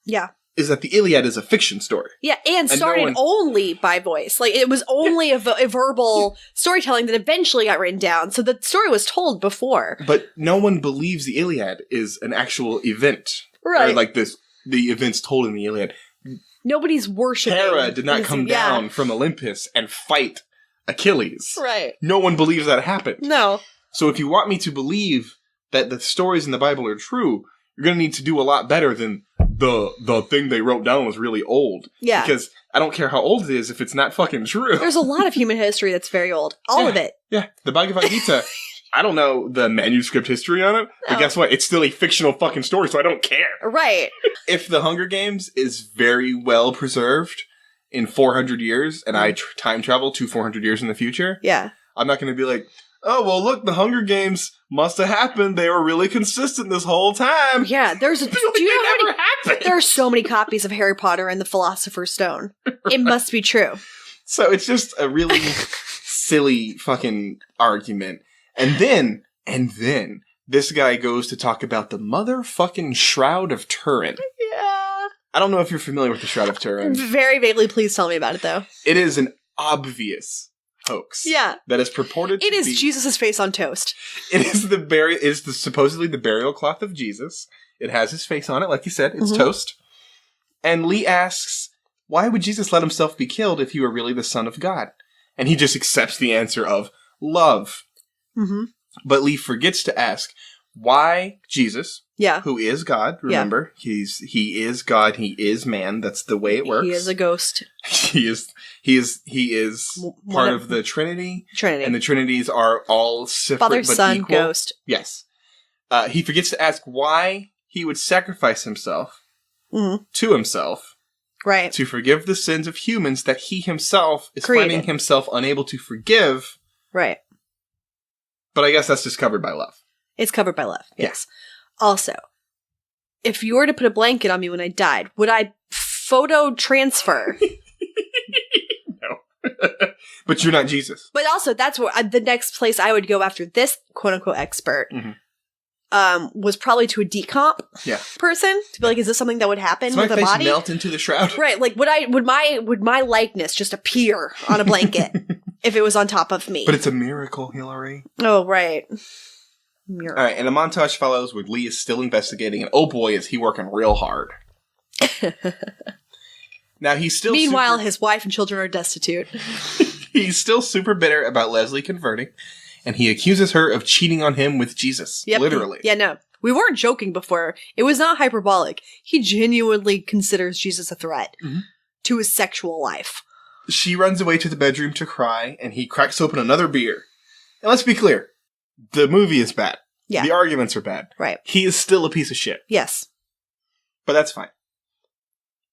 Yeah. is that the Iliad is a fiction story. Yeah, and no started one- only by voice. Like, it was only a verbal storytelling that eventually got written down. So the story was told before. But no one believes the Iliad is an actual event. Right. Or like the events told in the Iliad. Nobody's worshiping. Hera did not come Yeah. down from Olympus and fight Achilles. Right. No one believes that happened. No. So if you want me to believe that the stories in the Bible are true, you're going to need to do a lot better than the thing they wrote down was really old. Yeah. Because I don't care how old it is if it's not fucking true. There's a lot of human history that's very old. All of it. Yeah. The Bhagavad Gita, I don't know the manuscript history on it, but No. guess what? It's still a fictional fucking story, so I don't care. Right. If the Hunger Games is very well preserved in 400 years, and I time travel to 400 years in the future, Yeah. I'm not going to be like, oh, well, look, the Hunger Games must have happened. They were really consistent this whole time. Yeah. There's a. Do Like, you know they how many? never happened. There are so many copies of Harry Potter and the Philosopher's Stone. It must be true. So it's just a really silly fucking argument. And then, this guy goes to talk about the motherfucking Shroud of Turin. Yeah. I don't know if you're familiar with the Shroud of Turin. Very vaguely, please tell me about it, though. It is an obvious hoax. Yeah. That is purported It to is be... Jesus' face on toast. It is supposedly the burial cloth of Jesus. It has his face on it, like you said. It's Mhm. toast. And Lee asks, why would Jesus let himself be killed if he were really the Son of God? And he just accepts the answer of love. Mm-hmm. But Lee forgets to ask why Jesus, Yeah. who is God, remember, he is God, he is man. That's the way it works. He is a ghost. He is part of the Trinity. Trinity. And the Trinities are all separate Father, but Son, equal. Ghost. Yes. He forgets to ask why he would sacrifice himself Mhm. to himself Right. to forgive the sins of humans that he himself is Created. finding himself unable to forgive. Right. But I guess that's just covered by love. It's covered by love. Yeah. Yes. Also, if you were to put a blanket on me when I died, would I photo transfer? No. But you're not Jesus. But also, that's where the next place I would go after this quote unquote expert Mhm. was probably to a decomp Yeah. person to be like, is this something that would happen Does my with a face body? melt into the shroud? Right. Like, would my likeness just appear on a blanket if it was on top of me? But it's a miracle, Hillary. Oh, right. All right, and a montage follows where Lee is still investigating, and oh boy, is he working real hard. Now, he's still Meanwhile, his wife and children are destitute. he's still super bitter about Leslie converting, and he accuses her of cheating on him with Jesus. Yep. Literally. Yeah, no. We weren't joking before. It was not hyperbolic. He genuinely considers Jesus a threat to his sexual life. She runs away to the bedroom to cry, and he cracks open another beer. And let's be clear. The movie is bad. Yeah. The arguments are bad. Right. He is still a piece of shit. Yes. But that's fine.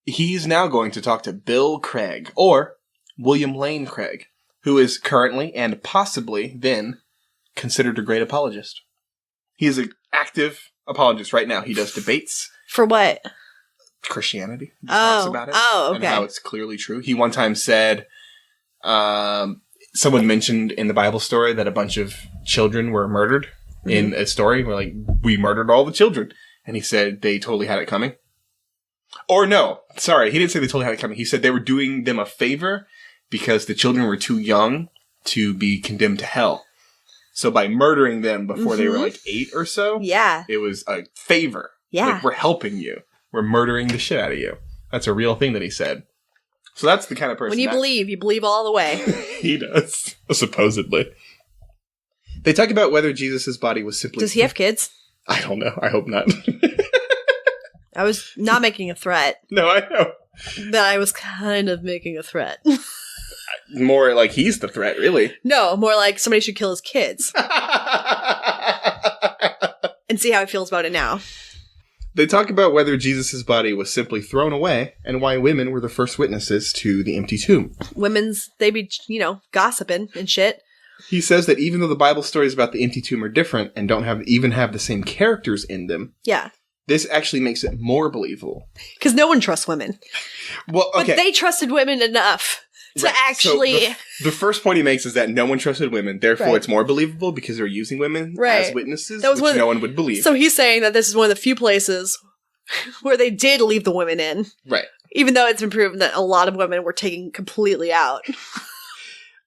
He's now going to talk to Bill Craig, or William Lane Craig, who is currently, and possibly then, considered a great apologist. He is an active apologist right now. He does debates. For what? Christianity. He talks about it. Oh, okay. And how it's clearly true. He one time said, someone mentioned in the Bible story that a bunch of children were murdered in a story. We're like, we murdered all the children. And he said they totally had it coming. Or no, sorry, he didn't say they totally had it coming. He said they were doing them a favor because the children were too young to be condemned to hell. So by murdering them before they were like 8 or so, it was a favor. Yeah. Like, we're helping you. We're murdering the shit out of you. That's a real thing that he said. So that's the kind of person. When you believe all the way. He does, supposedly. They talk about whether Jesus' body was simply... Does he have kids? I don't know. I hope not. I was not making a threat. No, I know. But I was kind of making a threat. More like he's the threat, really. No, more like somebody should kill his kids. And see how he feels about it now. They talk about whether Jesus' body was simply thrown away and why women were the first witnesses to the empty tomb. They be, gossiping and shit. He says that even though the Bible stories about the empty tomb are different and don't even have the same characters in them, this actually makes it more believable. Because no one trusts women. Well, okay. But they trusted women enough to actually... So the first point he makes is that no one trusted women, therefore it's more believable because they're using women as witnesses, which no one would believe. So he's saying that this is one of the few places where they did leave the women in. Right. Even though it's been proven that a lot of women were taken completely out.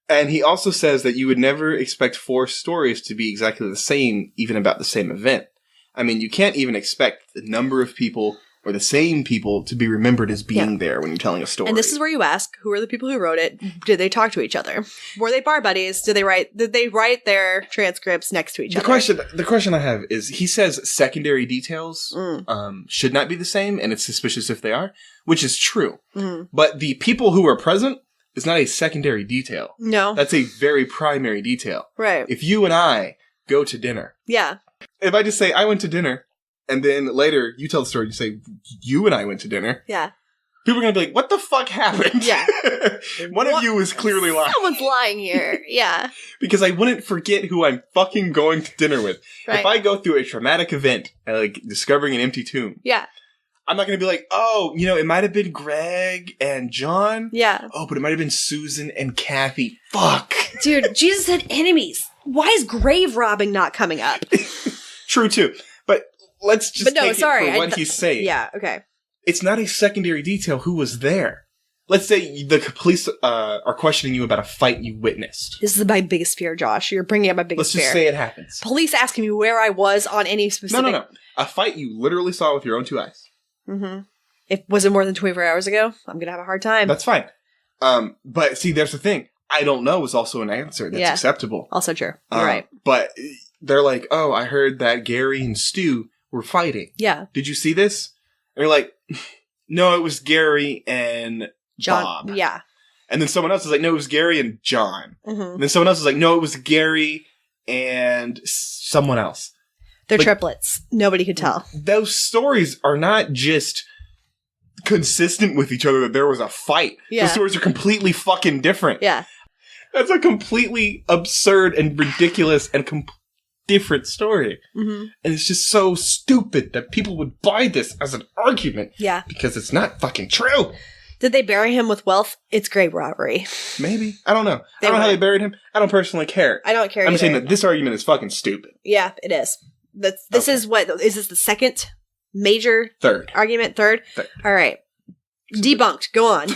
And he also says that you would never expect 4 stories to be exactly the same, even about the same event. I mean, you can't even expect the number of people or the same people to be remembered as being there when you're telling a story. And this is where you ask, who are the people who wrote it? Did they talk to each other? Were they bar buddies? Did they write their transcripts next to each other? The question I have is, he says secondary details should not be the same, and it's suspicious if they are, which is true. But the people who were present is not a secondary detail. No. That's a very primary detail. Right. If you and I go to dinner. Yeah. If I just say, I went to dinner, and then later you tell the story, you say, you and I went to dinner. Yeah. People are going to be like, what the fuck happened? Yeah. One of you is clearly lying. Someone's lying here. Yeah. Because I wouldn't forget who I'm fucking going to dinner with. Right. If I go through a traumatic event, like discovering an empty tomb. Yeah. I'm not going to be like, oh, it might have been Greg and John. Yeah. Oh, but it might have been Susan and Kathy. Fuck. Dude, Jesus had enemies. Why is grave robbing not coming up? True, too. But let's just take it for what he's saying. Yeah, okay. It's not a secondary detail who was there. Let's say the police are questioning you about a fight you witnessed. This is my biggest fear, Josh. You're bringing up my biggest fear. Let's just say it happens. Police asking me where I was on any specific... No. A fight you literally saw with your own 2 eyes. If was it more than 24 hours ago, I'm going to have a hard time. That's fine. But see, there's the thing. I don't know is also an answer that's acceptable. Also true. You're right. But they're like, oh, I heard that Gary and Stu were fighting. Yeah. Did you see this? And you're like, no, it was Gary and John. Bob. Yeah. And then someone else is like, no, it was Gary and John. And then someone else is like, no, it was Gary and someone else. They're triplets. Nobody could tell. Those stories are not just consistent with each other that there was a fight. Yeah. Those stories are completely fucking different. Yeah. That's a completely absurd and ridiculous and different story. And it's just so stupid that people would buy this as an argument. Yeah. Because it's not fucking true. Did they bury him with wealth? It's grave robbery. Maybe. I don't know. I don't know how they buried him. I don't personally care. I don't care I'm just saying that this argument is fucking stupid. Yeah, it is. This is the second major argument? Third? All right. Debunked. Go on.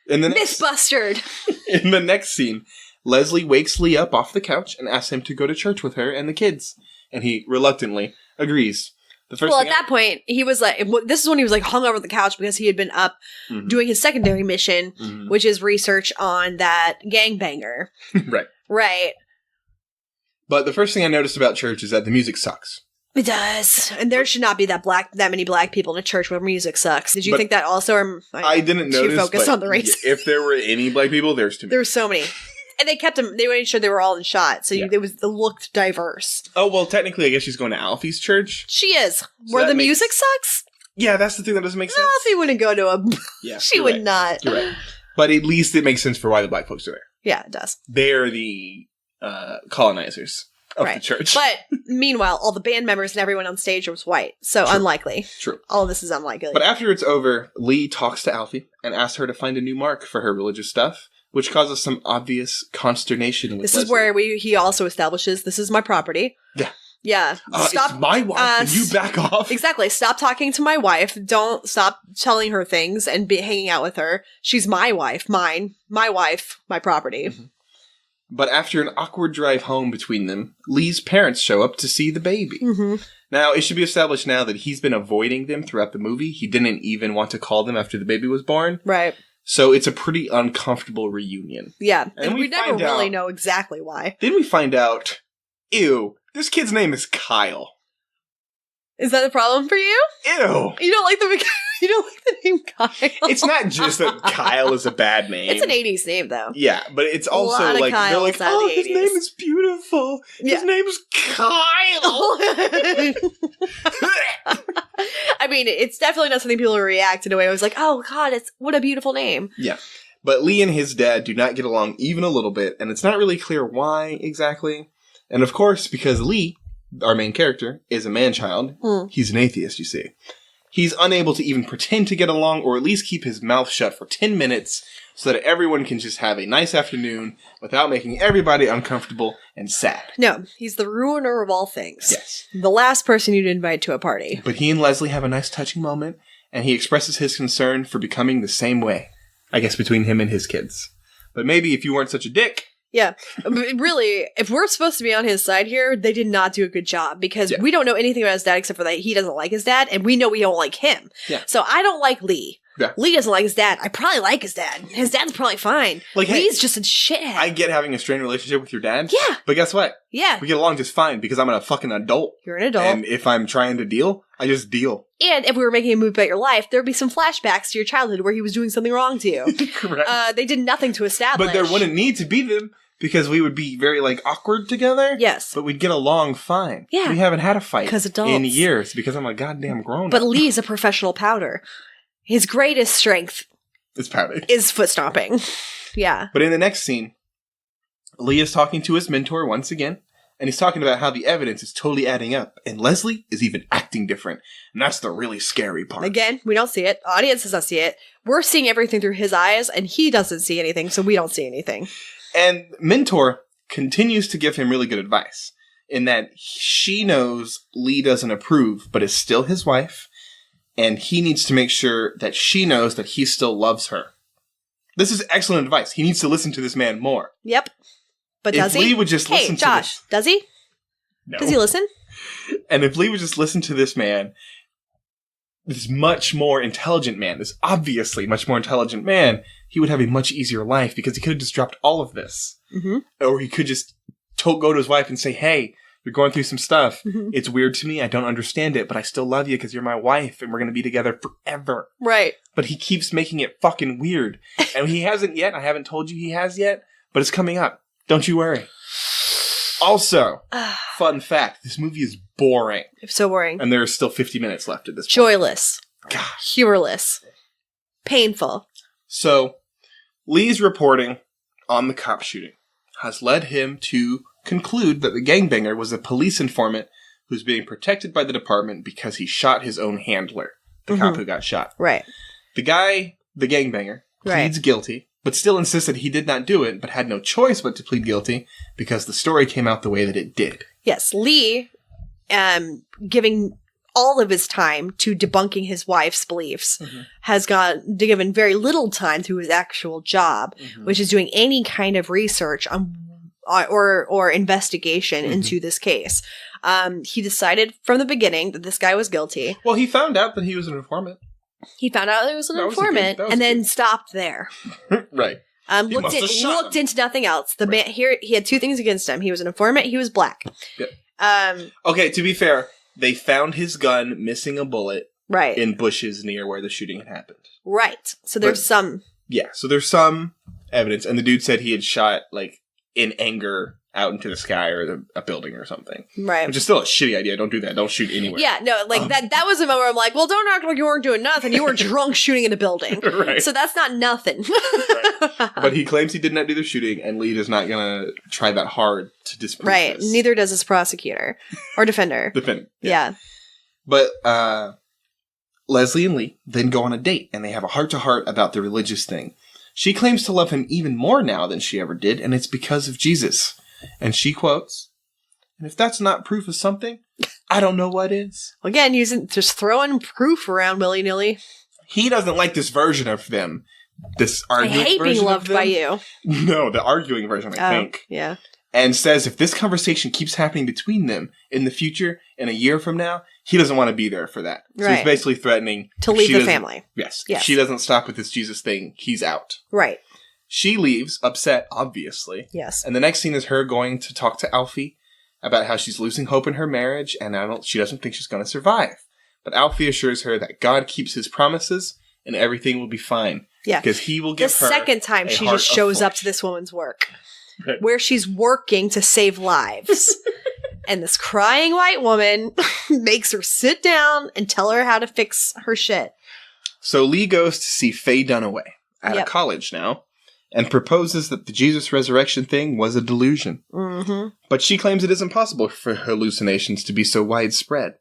Mythbustered. In the next scene, Leslie wakes Lee up off the couch and asks him to go to church with her and the kids. And he reluctantly agrees. The first Well, thing at that point, he was like, this is when he was like hung over the couch because he had been up doing his secondary mission, which is research on that gangbanger. Right. Right. But the first thing I noticed about church is that the music sucks. It does. And there should not be that many black people in a church where music sucks. Did you think that also? Or I didn't notice. Too focused on the race. If there were any black people, there's too many. There's so many. And they kept them, they made sure they were all in shot. So it looked diverse. Oh, well, technically, I guess she's going to Alfie's church. She is. So where the music sucks? Yeah, that's the thing that doesn't make sense. Alfie wouldn't go to a... Yeah, she would not. You're right. But at least it makes sense for why the black folks are there. Yeah, it does. They're the colonizers of the church. But meanwhile, all the band members and everyone on stage was white. So unlikely. True. All of this is unlikely. But after it's over, Lee talks to Alfie and asks her to find a new mark for her religious stuff, which causes some obvious consternation with This Leslie. is where he also establishes, this is my property. Yeah. Yeah. Stop. It's my wife. And you back off. Exactly. Stop talking to my wife. Don't stop telling her things and hanging out with her. She's my wife. Mine. My wife. My property. Mm-hmm. But after an awkward drive home between them, Lee's parents show up to see the baby. Mm-hmm. Now, it should be established now that he's been avoiding them throughout the movie. He didn't even want to call them after the baby was born. Right. So it's a pretty uncomfortable reunion. Yeah. And we never really know exactly why. Then we find out, ew, this kid's name is Kyle. Is that a problem for you? Ew. You don't like the name Kyle? It's not just that Kyle is a bad name. It's an 80s name, though. Yeah, but it's also like, they're like, oh, his name is beautiful. His name's Kyle. I mean, it's definitely not something people react in a way. I was like, oh, God, what a beautiful name. Yeah. But Lee and his dad do not get along even a little bit, and it's not really clear why exactly. And of course, because Lee, our main character, is a man-child, he's an atheist, you see. He's unable to even pretend to get along or at least keep his mouth shut for 10 minutes so that everyone can just have a nice afternoon without making everybody uncomfortable and sad. No, he's the ruiner of all things. Yes. The last person you'd invite to a party. But he and Leslie have a nice touching moment, and he expresses his concern for becoming the same way. I guess between him and his kids. But maybe if you weren't such a dick... Yeah. But really, if we're supposed to be on his side here, they did not do a good job because we don't know anything about his dad except for that he doesn't like his dad, and we know we don't like him. Yeah. So I don't like Lee. Yeah. Lee doesn't like his dad. I probably like his dad. His dad's probably fine. Like, Lee's just a shithead. I get having a strained relationship with your dad. Yeah. But guess what? Yeah. We get along just fine because I'm a fucking adult. You're an adult. And if I'm trying to deal, I just deal. And if we were making a movie about your life, there'd be some flashbacks to your childhood where he was doing something wrong to you. Correct. They did nothing to establish. But there wouldn't need to be them because we would be very, awkward together. Yes. But we'd get along fine. Yeah. We haven't had a fight adults. in years because I'm a goddamn grown-up. But Lee's a professional pouter. His greatest strength is pouting. Is foot stomping. Yeah. But in the next scene, Lee is talking to his mentor once again, and he's talking about how the evidence is totally adding up, and Leslie is even acting different. And that's the really scary part. Again, we don't see it. Audience does not see it. We're seeing everything through his eyes, and he doesn't see anything, so we don't see anything. And mentor continues to give him really good advice, in that she knows Lee doesn't approve, but is still his wife, and he needs to make sure that she knows that he still loves her. This is excellent advice. He needs to listen to this man more. Yep. But does he? If Lee would just listen to this... does he? No. Does he listen? And if Lee would just listen to this man, this much more intelligent man, this obviously much more intelligent man, he would have a much easier life because he could have just dropped all of this. Mm-hmm. Or he could just go to his wife and say, hey, you're going through some stuff. Mm-hmm. It's weird to me. I don't understand it, but I still love you because you're my wife and we're going to be together forever. Right. But he keeps making it fucking weird. And he hasn't yet. I haven't told you he has yet, but it's coming up. Don't you worry. Also, fun fact, this movie is boring. It's so boring. And there are still 50 minutes left at this point. Joyless. Gosh. Humorless. Painful. So, Lee's reporting on the cop shooting has led him to conclude that the gangbanger was a police informant who's being protected by the department because he shot his own handler, the cop who got shot. Right. The guy, the gangbanger, pleads guilty, but still insists that he did not do it, but had no choice but to plead guilty because the story came out the way that it did. Yes, Lee, giving all of his time to debunking his wife's beliefs, has given very little time to his actual job, which is doing any kind of research on or investigation into this case. He decided from the beginning that this guy was guilty. Well, he found out that he was an informant. He found out he was an informant and then stopped there. Right. Looked into nothing else. The man here, he had two things against him. He was an informant. He was black. Yeah. Okay, to be fair, they found his gun missing a bullet. Right. In bushes near where the shooting had happened. Right. So there's some. Yeah. So there's some evidence, and the dude said he had shot like in anger out into the sky or a building or something. Right. Which is still a shitty idea. Don't do that. Don't shoot anywhere. Yeah, no, like that was a moment where I'm like, well, don't act like you weren't doing nothing. You were drunk shooting in a building. Right. So that's not nothing. Right. But he claims he did not do the shooting, and Lee is not going to try that hard to disprove Right. this. Neither does his prosecutor. Or defender. Yeah. But Leslie and Lee then go on a date, and they have a heart-to-heart about the religious thing. She claims to love him even more now than she ever did, and it's because of Jesus. And she quotes, "And if that's not proof of something, I don't know what is." Again, just throwing proof around willy-nilly. He doesn't like this version of them. This arguing version. I hate being loved by you. No, the arguing version, I think. Yeah. And says if this conversation keeps happening between them in the future, in a year from now, he doesn't want to be there for that. So he's basically threatening to leave the family. Yes. If she doesn't stop with this Jesus thing, he's out. Right. She leaves, upset, obviously. Yes. And the next scene is her going to talk to Alfie about how she's losing hope in her marriage and she doesn't think she's going to survive. But Alfie assures her that God keeps his promises and everything will be fine. Yeah. Because he will give her the second time she just shows up to this woman's work. Right. Where she's working to save lives. And this crying white woman makes her sit down and tell her how to fix her shit. So Lee goes to see Faye Dunaway at a college now. And proposes that the Jesus resurrection thing was a delusion. Mm-hmm. But she claims it isn't possible for hallucinations to be so widespread.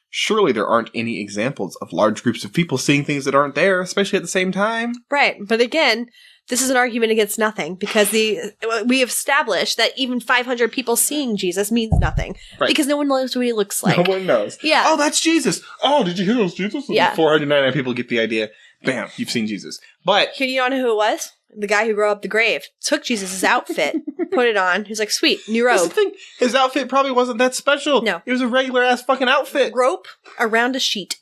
Surely there aren't any examples of large groups of people seeing things that aren't there, especially at the same time. Right. But again, this is an argument against nothing because we established that even 500 people seeing Jesus means nothing. Right. Because no one knows what he looks like. No one knows. Yeah. Oh, that's Jesus. Oh, did you hear those Jesus? Yeah. 499 people get the idea. Bam, you've seen Jesus. But here, you know who it was? The guy who grew up the grave took Jesus' outfit, put it on. He's like, sweet, new robe. That's the thing. His outfit probably wasn't that special. No. It was a regular ass fucking outfit. Rope around a sheet.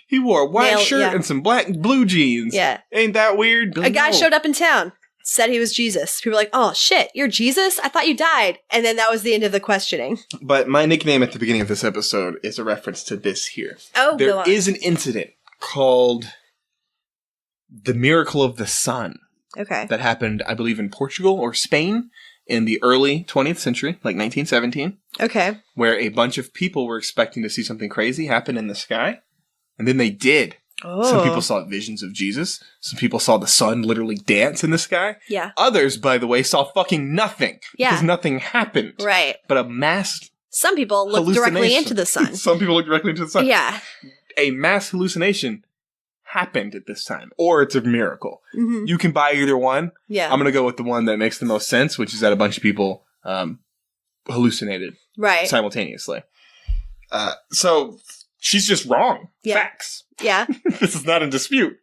He wore a white shirt and some black and blue jeans. Yeah. Ain't that weird? A guy showed up in town, said he was Jesus. People were like, oh shit, you're Jesus? I thought you died. And then that was the end of the questioning. But my nickname at the beginning of this episode is a reference to this here. Oh, there is an incident called the Miracle of the Sun. Okay. That happened, I believe, in Portugal or Spain in the early 20th century, like 1917. Okay. Where a bunch of people were expecting to see something crazy happen in the sky. And then they did. Oh. Some people saw visions of Jesus. Some people saw the sun literally dance in the sky. Yeah. Others, by the way, saw fucking nothing. Yeah. Because nothing happened. Right. But a mass Some people looked directly into the sun. Some people looked directly into the sun. Yeah. A mass hallucination happened at this time, or it's a miracle. Mm-hmm. You can buy either one. Yeah. I'm going to go with the one that makes the most sense, which is that a bunch of people hallucinated simultaneously. So she's just wrong. Yeah. Facts. Yeah. This is not in dispute.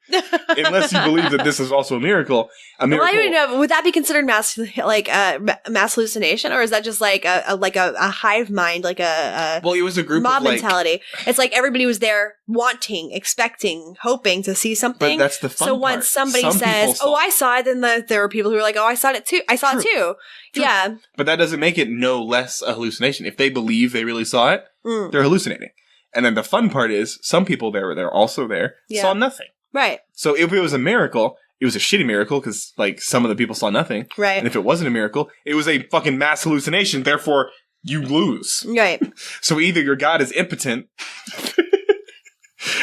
Unless you believe that this is also a miracle. A miracle. Well, I don't know. Would that be considered mass hallucination, or is that just like a hive mind, like well, it was a group mob of mentality? It's like everybody was there, wanting, expecting, hoping to see something. But that's the fun So once somebody says, "Oh, I saw it," then there were people who were like, "Oh, I saw it too. I saw it too." True. Yeah. But that doesn't make it no less a hallucination. If they believe they really saw it, they're hallucinating. And then the fun part is, some people they're also there, saw nothing. Right. So if it was a miracle, it was a shitty miracle, because, like, some of the people saw nothing. Right. And if it wasn't a miracle, it was a fucking mass hallucination, therefore, you lose. Right. So either your God is impotent,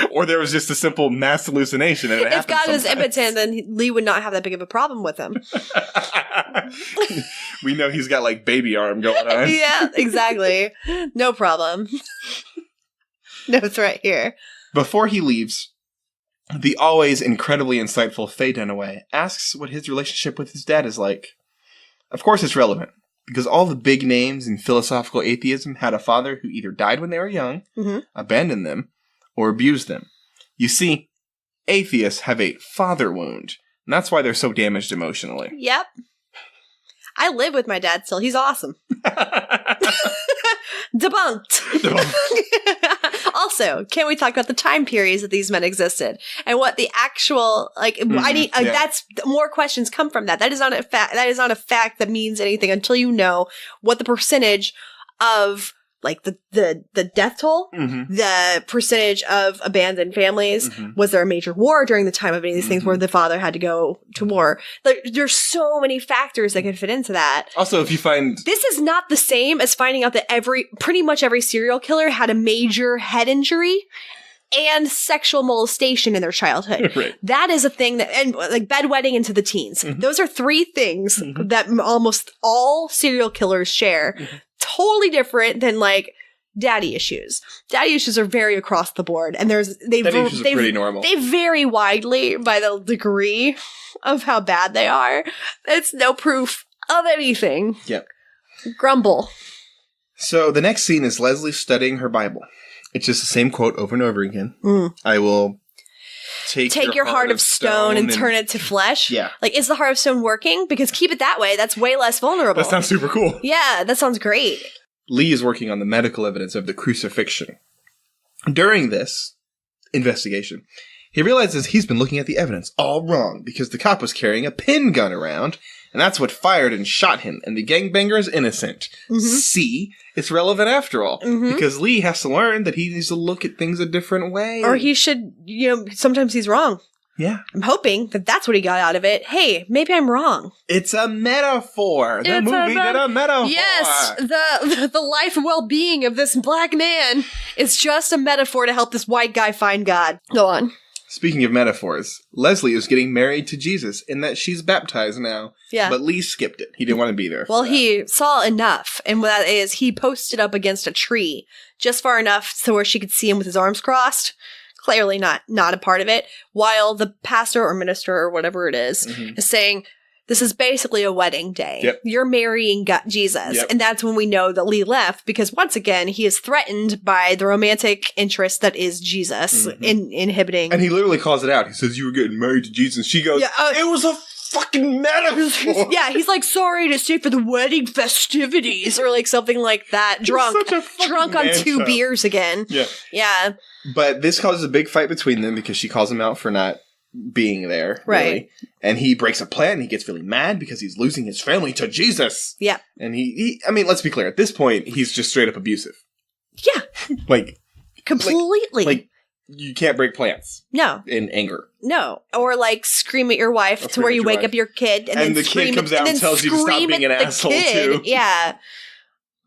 or there was just a simple mass hallucination. And if God was impotent, then Lee would not have that big of a problem with him. We know he's got, like, baby arm going on. Yeah, exactly. No problem. Notes right here. Before he leaves, the always incredibly insightful Faye Dunaway asks what his relationship with his dad is like. Of course it's relevant, because all the big names in philosophical atheism had a father who either died when they were young, abandoned them, or abused them. You see, atheists have a father wound, and that's why they're so damaged emotionally. Yep. I live with my dad still. He's awesome. Debunked. Also, can we talk about the time periods that these men existed and what the actual that's more questions come from that. That is not a fact. That is not a fact that means anything until you know what the percentage of like the death toll, the percentage of abandoned families. Was there a major war during the time of any of these things where the father had to go to war? There's so many factors that can fit into that. Also, if you find... This is not the same as finding out that pretty much every serial killer had a major head injury and sexual molestation in their childhood. Right. That is a thing that, and like bedwetting into the teens. Those are three things that almost all serial killers share. Totally different than like daddy issues. Daddy issues are very across the board, and they pretty normal. They vary widely by the degree of how bad they are. It's no proof of anything. Yep. Grumble. So the next scene is Leslie studying her Bible. It's just the same quote over and over again. I will take your heart of stone and turn it to flesh. Yeah. Like, is the heart of stone working? Because keep it that way. That's way less vulnerable. That sounds super cool. Yeah, that sounds great. Lee is working on the medical evidence of the crucifixion. During this investigation, he realizes he's been looking at the evidence all wrong because the cop was carrying a pin gun around, and that's what fired and shot him, and the gangbanger is innocent. See, it's relevant after all, because Lee has to learn that he needs to look at things a different way. Or he should, sometimes he's wrong. Yeah. I'm hoping that that's what he got out of it. Hey, maybe I'm wrong. It's a metaphor. The movie did a metaphor. Yes, the life and well-being of this black man is just a metaphor to help this white guy find God. Go on. Speaking of metaphors, Leslie is getting married to Jesus in that she's baptized now. Yeah. But Lee skipped it. He didn't want to be there. Well, he saw enough, and what that is, he posted up against a tree just far enough so where she could see him with his arms crossed. Clearly not a part of it. While the pastor or minister or whatever it is saying, this is basically a wedding day. Yep. You're marrying Jesus. Yep. And that's when we know that Lee left because once again, he is threatened by the romantic interest that is Jesus in inhibiting. And he literally calls it out. He says, you were getting married to Jesus. And she goes, it was a fucking metaphor. Yeah, he's like, sorry to stay for the wedding festivities or like something like that. Drunk on 2 beers again. Yeah. Yeah. But this causes a big fight between them because she calls him out for not being there. Right. Really. And he breaks a plan. He gets really mad because he's losing his family to Jesus. Yeah. And he I mean, let's be clear. At this point, he's just straight up abusive. Yeah. Like. Completely. Like you can't break plans. No. In anger. No. Or like scream at your wife to where you wake up your kid. And then the kid comes out and tells you to stop being an asshole too. Yeah.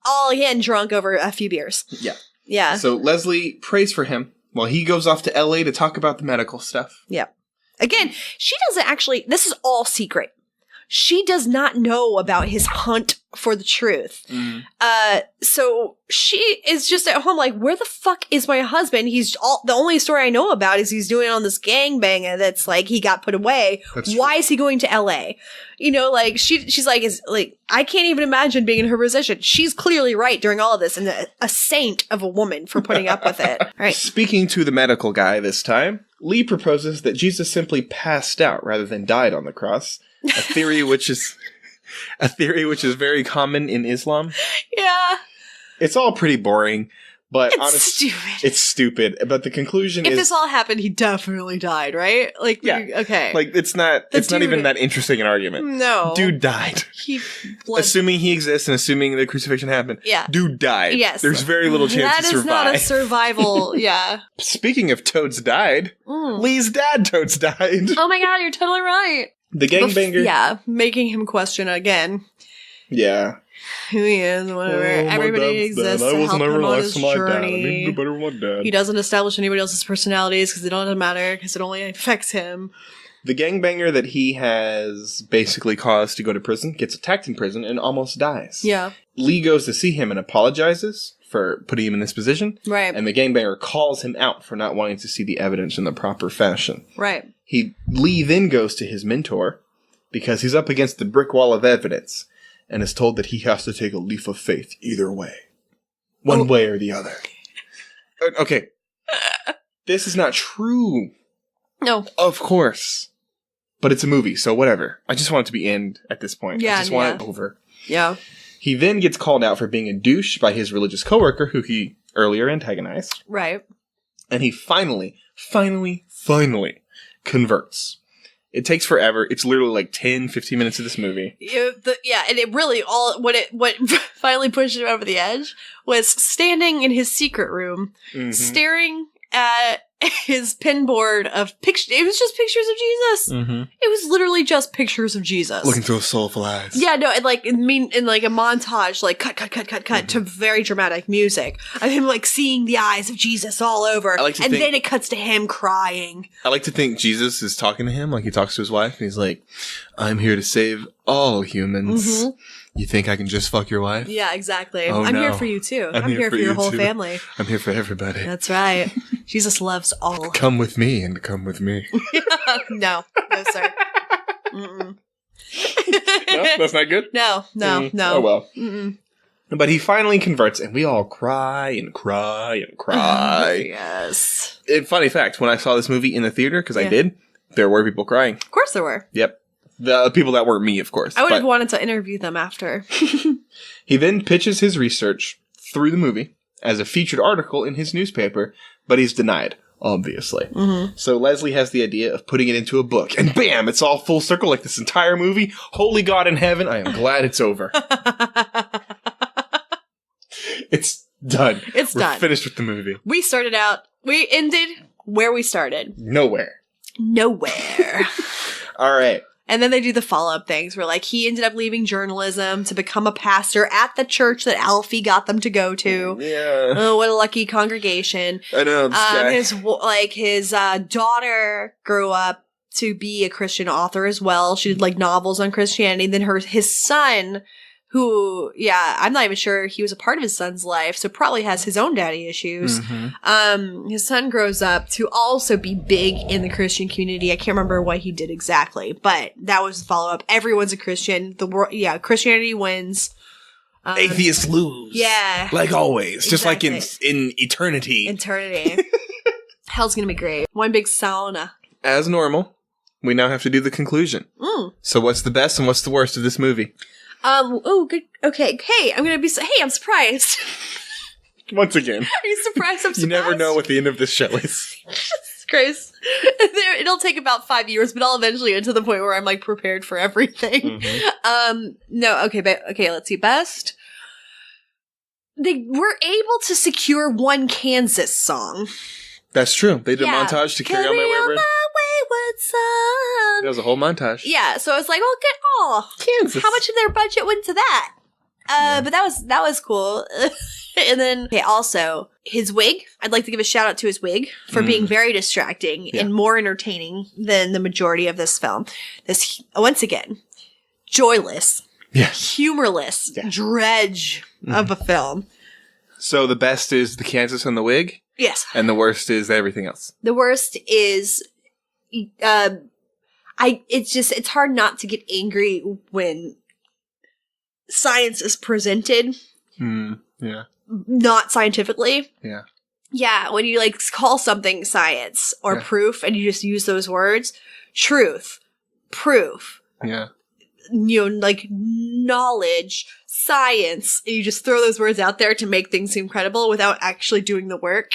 All again drunk over a few beers. Yeah. Yeah. So Leslie prays for him while he goes off to LA to talk about the medical stuff. Yeah. Again, she doesn't actually, this is all secret. She does not know about his hunt for the truth. So she is just at home like, where the fuck is my husband? The only story I know about is he's doing it on this gangbang and that's like, he got put away. Why is he going to LA? Like she's like, I can't even imagine being in her position. She's clearly right during all of this and a saint of a woman for putting up with it. All right. Speaking to the medical guy this time, Lee proposes that Jesus simply passed out rather than died on the cross. A theory which is very common in Islam. Yeah. It's all pretty boring, but honestly, it's stupid. But the conclusion is, if this all happened, he definitely died, right? Like, yeah, okay. Like it's not even that interesting an argument. No, dude died. Assuming he exists and assuming the crucifixion happened. Yeah, dude died. Yes, there's very little chance to survive. That is not a survival. Yeah. Speaking of toads died, Lee's dad toads died. Oh my god, you're totally right. The gangbanger. Making him question again. Yeah. Who he is, whatever. Everybody exists to help him on his journey. He doesn't establish anybody else's personalities because they don't matter, because it only affects him. The gangbanger that he has basically caused to go to prison gets attacked in prison and almost dies. Yeah. Lee goes to see him and apologizes for putting him in this position. Right. And the gangbanger calls him out for not wanting to see the evidence in the proper fashion. Right. Lee then goes to his mentor because he's up against the brick wall of evidence and is told that he has to take a leap of faith either way. One way or the other. Okay. This is not true. No. Of course. But it's a movie, so whatever. I just want it to be end at this point. Yeah, I just want it over. Yeah. He then gets called out for being a douche by his religious coworker, who he earlier antagonized. Right. And he finally converts. It takes forever. It's literally like 10, 15 minutes of this movie. And it really what finally pushed him over the edge was standing in his secret room, staring at his pinboard of pictures. It was just pictures of Jesus. Mm-hmm. It was literally just pictures of Jesus. Looking through soulful eyes. Yeah, no, and like, in like a montage, like cut to very dramatic music of him like seeing the eyes of Jesus all over. Then it cuts to him crying. I like to think Jesus is talking to him like he talks to his wife, and he's like, I'm here to save all humans. Mm-hmm. You think I can just fuck your wife? Yeah, exactly. Oh, I'm no. here for you too. I'm here for your whole family. I'm here for everybody. That's right. Jesus loves all. Come with me and come with me. No, sir. Mm-mm. No, that's not good? No. Oh, well. Mm-mm. But he finally converts, and we all cry and cry and cry. Yes. Funny fact, when I saw this movie in the theater, because I did, there were people crying. Of course there were. Yep. The people that weren't me, of course. I would have wanted to interview them after. He then pitches his research through the movie as a featured article in his newspaper, but he's denied, obviously. Mm-hmm. So Leslie has the idea of putting it into a book, and bam, it's all full circle like this entire movie. Holy God in heaven, I am glad it's over. It's done. We're finished with the movie. We ended where we started. Nowhere. All right. And then they do the follow-up things where, like, he ended up leaving journalism to become a pastor at the church that Alfie got them to go to. Yeah. Oh, what a lucky congregation. I know, this guy. His daughter grew up to be a Christian author as well. She did, like, novels on Christianity. Then his son, who, I'm not even sure he was a part of his son's life, so probably has his own daddy issues. Mm-hmm. His son grows up to also be big in the Christian community. I can't remember what he did exactly, but that was the follow-up. Everyone's a Christian. Christianity wins. Atheists lose. Yeah. Like always. Just like in eternity. Hell's gonna be great. One big sauna. As normal, we now have to do the conclusion. So what's the best and what's the worst of this movie? Good. Okay. Hey, I'm surprised. Once again. Are you surprised? I'm surprised. You never know what the end of this show is. Grace. It'll take about 5 years, but I'll eventually get to the point where I'm like prepared for everything. Mm-hmm. Let's see. Best. They were able to secure one Kansas song. That's true. They did a montage to Carry On My Wayward Son. That was a whole montage. Yeah, so it's like, Kansas. How much of their budget went to that? But that was cool. And then, also, his wig. I'd like to give a shout out to his wig for being very distracting and more entertaining than the majority of this film. This, once again, joyless, humorless dredge of a film. So the best is the Kansas and the wig? Yes. And the worst is everything else? The worst is... it's hard not to get angry when science is presented. Not scientifically. Yeah. Yeah, when you like call something science or proof and you just use those words. Truth. Proof. Yeah. Like knowledge, science. And you just throw those words out there to make things seem credible without actually doing the work.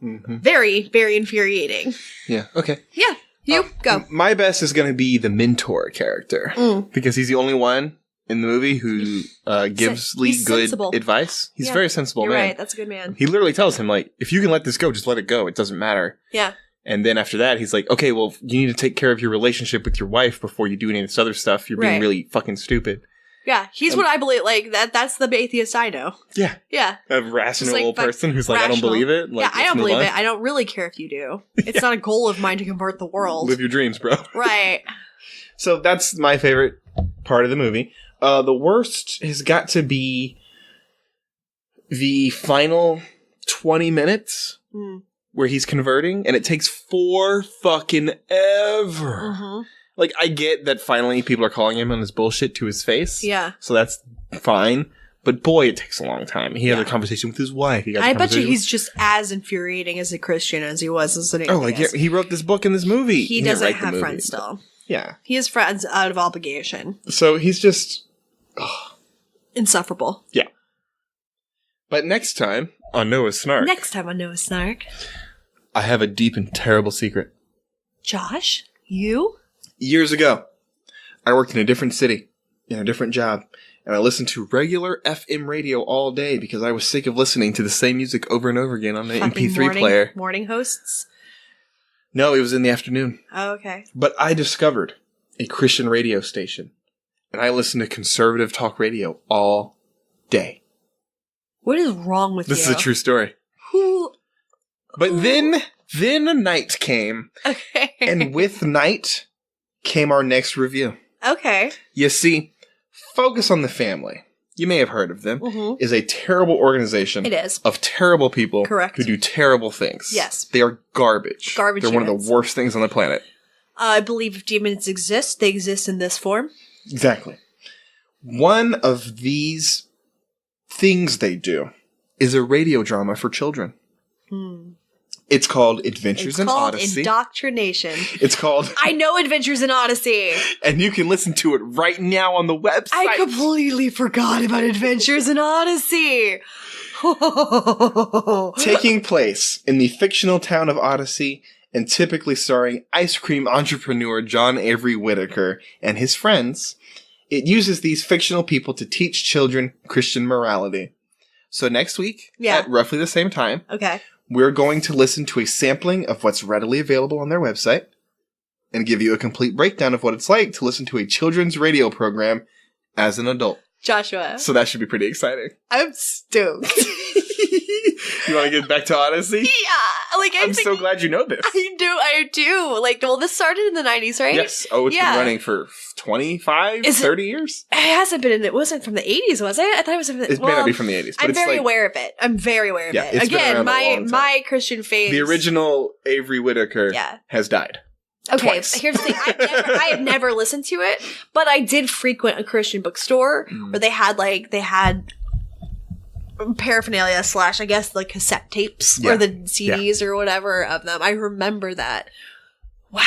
Mm-hmm. Very, very infuriating. Yeah, okay. Yeah. You go. My best is going to be the mentor character because he's the only one in the movie who gives Lee good sensible advice. He's very sensible. You're man. Right. That's a good man. He literally tells him like, if you can let this go, just let it go. It doesn't matter. Yeah. And then after that, he's like, okay, well, you need to take care of your relationship with your wife before you do any of this other stuff. You're being really fucking stupid. Yeah, he's what I believe. Like that's the atheist I know. Yeah, yeah, a rational person who's like, I don't believe it. Like, I don't believe it. I don't really care if you do. It's not a goal of mine to convert the world. Live your dreams, bro. Right. So that's my favorite part of the movie. The worst has got to be the final 20 minutes where he's converting, and it takes 4 fucking ever. Mm-hmm. Like, I get that finally people are calling him on his bullshit to his face. Yeah. So that's fine. But boy, it takes a long time. He had a conversation with his wife. I bet you he's just as infuriating as a Christian as he was as an atheist. Oh, like he wrote this book in this movie. He doesn't have friends still. Yeah. He has friends out of obligation. So he's just... Insufferable. Yeah. But next time on Noah's Snark, I have a deep and terrible secret. Josh, you? Years ago, I worked in a different city, in a different job, and I listened to regular FM radio all day because I was sick of listening to the same music over and over again on the Fucking MP3 player. Morning hosts? No, it was in the afternoon. Oh, okay. But I discovered a Christian radio station, and I listened to conservative talk radio all day. What is wrong with you? This is a true story. But then a night came, Okay. and with night came our next review. Okay. You see, Focus on the Family, you may have heard of them, is a terrible organization. It is. Of terrible people. Correct. Who do terrible things. Yes. They are garbage. Garbage They're one of humans. the worst things on the planet. I believe if demons exist, they exist in this form. Exactly. One of these things they do is a radio drama for children. It's called Adventures in Odyssey. It's called Indoctrination. It's called... I know Adventures in Odyssey. And you can listen to it right now on the website. I completely forgot about Adventures in Odyssey. Taking place in the fictional town of Odyssey and typically starring ice cream entrepreneur John Avery Whitaker and his friends, it uses these fictional people to teach children Christian morality. So next week, at roughly the same time, we're going to listen to a sampling of what's readily available on their website and give you a complete breakdown of what it's like to listen to a children's radio program as an adult. Joshua. So that should be pretty exciting. I'm stoked. You want to get back to Odyssey? Yeah. Like, I'm so glad you know this. I do. Like, well, this started in the 90s, right? Yes. Oh, it's been running for 25, 30 years? It hasn't been it wasn't from the 80s, was it? I thought it was from the... It may not be from the 80s. But I'm very aware of it. I'm very aware of it. It's Again, my Christian faith... The original Avery Whitaker has died. Okay, Twice. Here's the thing. I have never listened to it, but I did frequent a Christian bookstore where they had paraphernalia / I guess the cassette tapes or the CDs or whatever of them. I remember that. Wow.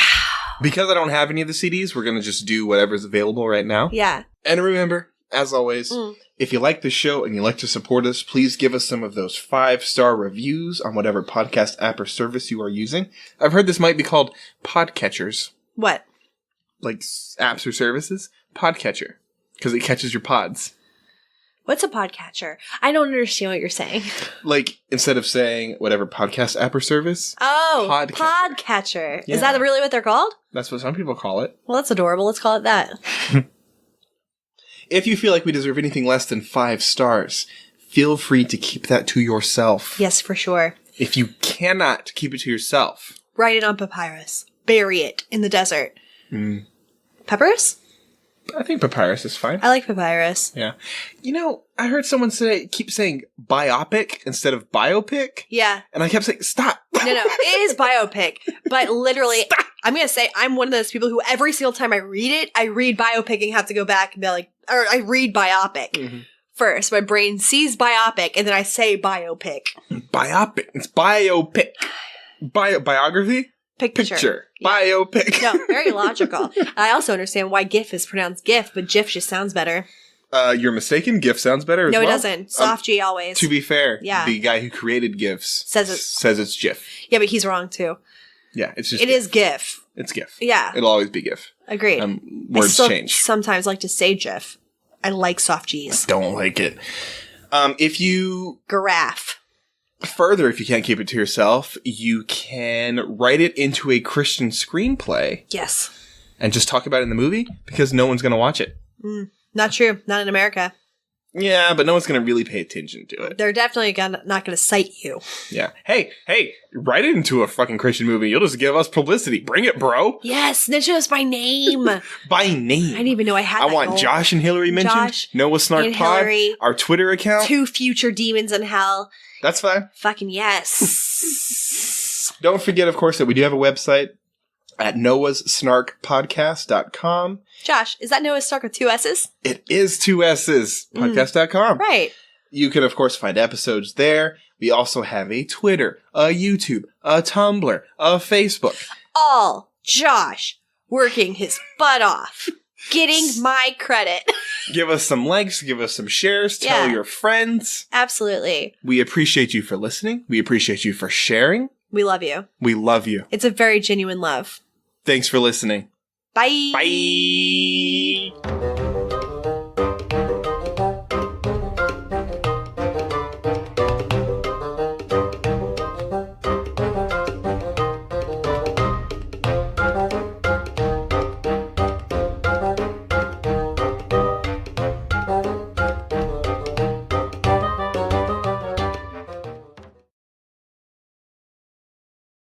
Because I don't have any of the CDs, we're going to just do whatever's available right now. Yeah. And remember, as always, if you like the show and you like to support us, please give us some of those 5-star reviews on whatever podcast app or service you are using. I've heard this might be called podcatchers. What? Like apps or services? Podcatcher. Because it catches your pods. What's a podcatcher? I don't understand what you're saying. Like, instead of saying whatever podcast app or service. Oh, podcatcher. Yeah. Is that really what they're called? That's what some people call it. Well, that's adorable. Let's call it that. If you feel like we deserve anything less than 5 stars, feel free to keep that to yourself. Yes, for sure. If you cannot keep it to yourself, write it on papyrus. Bury it in the desert. Papyrus? I think papyrus is fine. I like papyrus. Yeah. You know, I heard someone keep saying biopic instead of biopic. Yeah. And I kept saying, stop. No, it is biopic. But literally, stop. I'm going to say I'm one of those people who every single time I read it, I read biopic and have to go back and be like, or I read biopic first. My brain sees biopic and then I say biopic. Biopic. It's biopic. Biography? Picture. Yeah. Biopic. No, very logical. I also understand why GIF is pronounced GIF, but GIF just sounds better. You're mistaken. GIF sounds better as well. No, it doesn't. Soft G always. To be fair, the guy who created GIFs says it's GIF. Yeah, but he's wrong too. Yeah, it's just It is GIF. It's GIF. Yeah. It'll always be GIF. Agreed. Words change. Sometimes like to say GIF. I like soft G's. I don't like it. If you... Giraffe. Further, if you can't keep it to yourself, you can write it into a Christian screenplay. Yes. And just talk about it in the movie, because no one's going to watch it. Not true. Not in America. Yeah, but no one's going to really pay attention to it. They're definitely not going to cite you. Yeah. Hey, write it into a fucking Christian movie. You'll just give us publicity. Bring it, bro. Yes, mention us by name. By name. I didn't even know I had that I want goal. Josh and Hillary mentioned. Josh Noah Snark and Pod. Hillary. Our Twitter account. 2 future demons in hell. That's fine. Fucking yes. Don't forget, of course, that we do have a website at noahssnarkpodcast.com. Josh, is that Noah's Snark with 2 S's? It is 2 S's. Podcast.com. Right. You can, of course, find episodes there. We also have a Twitter, a YouTube, a Tumblr, a Facebook. All Josh working his butt off. getting my credit. Give us some likes, give us some shares, tell your friends. Absolutely. We appreciate you for listening. We appreciate you for sharing. We love you. We love you. It's a very genuine love. Thanks for listening. Bye. Bye.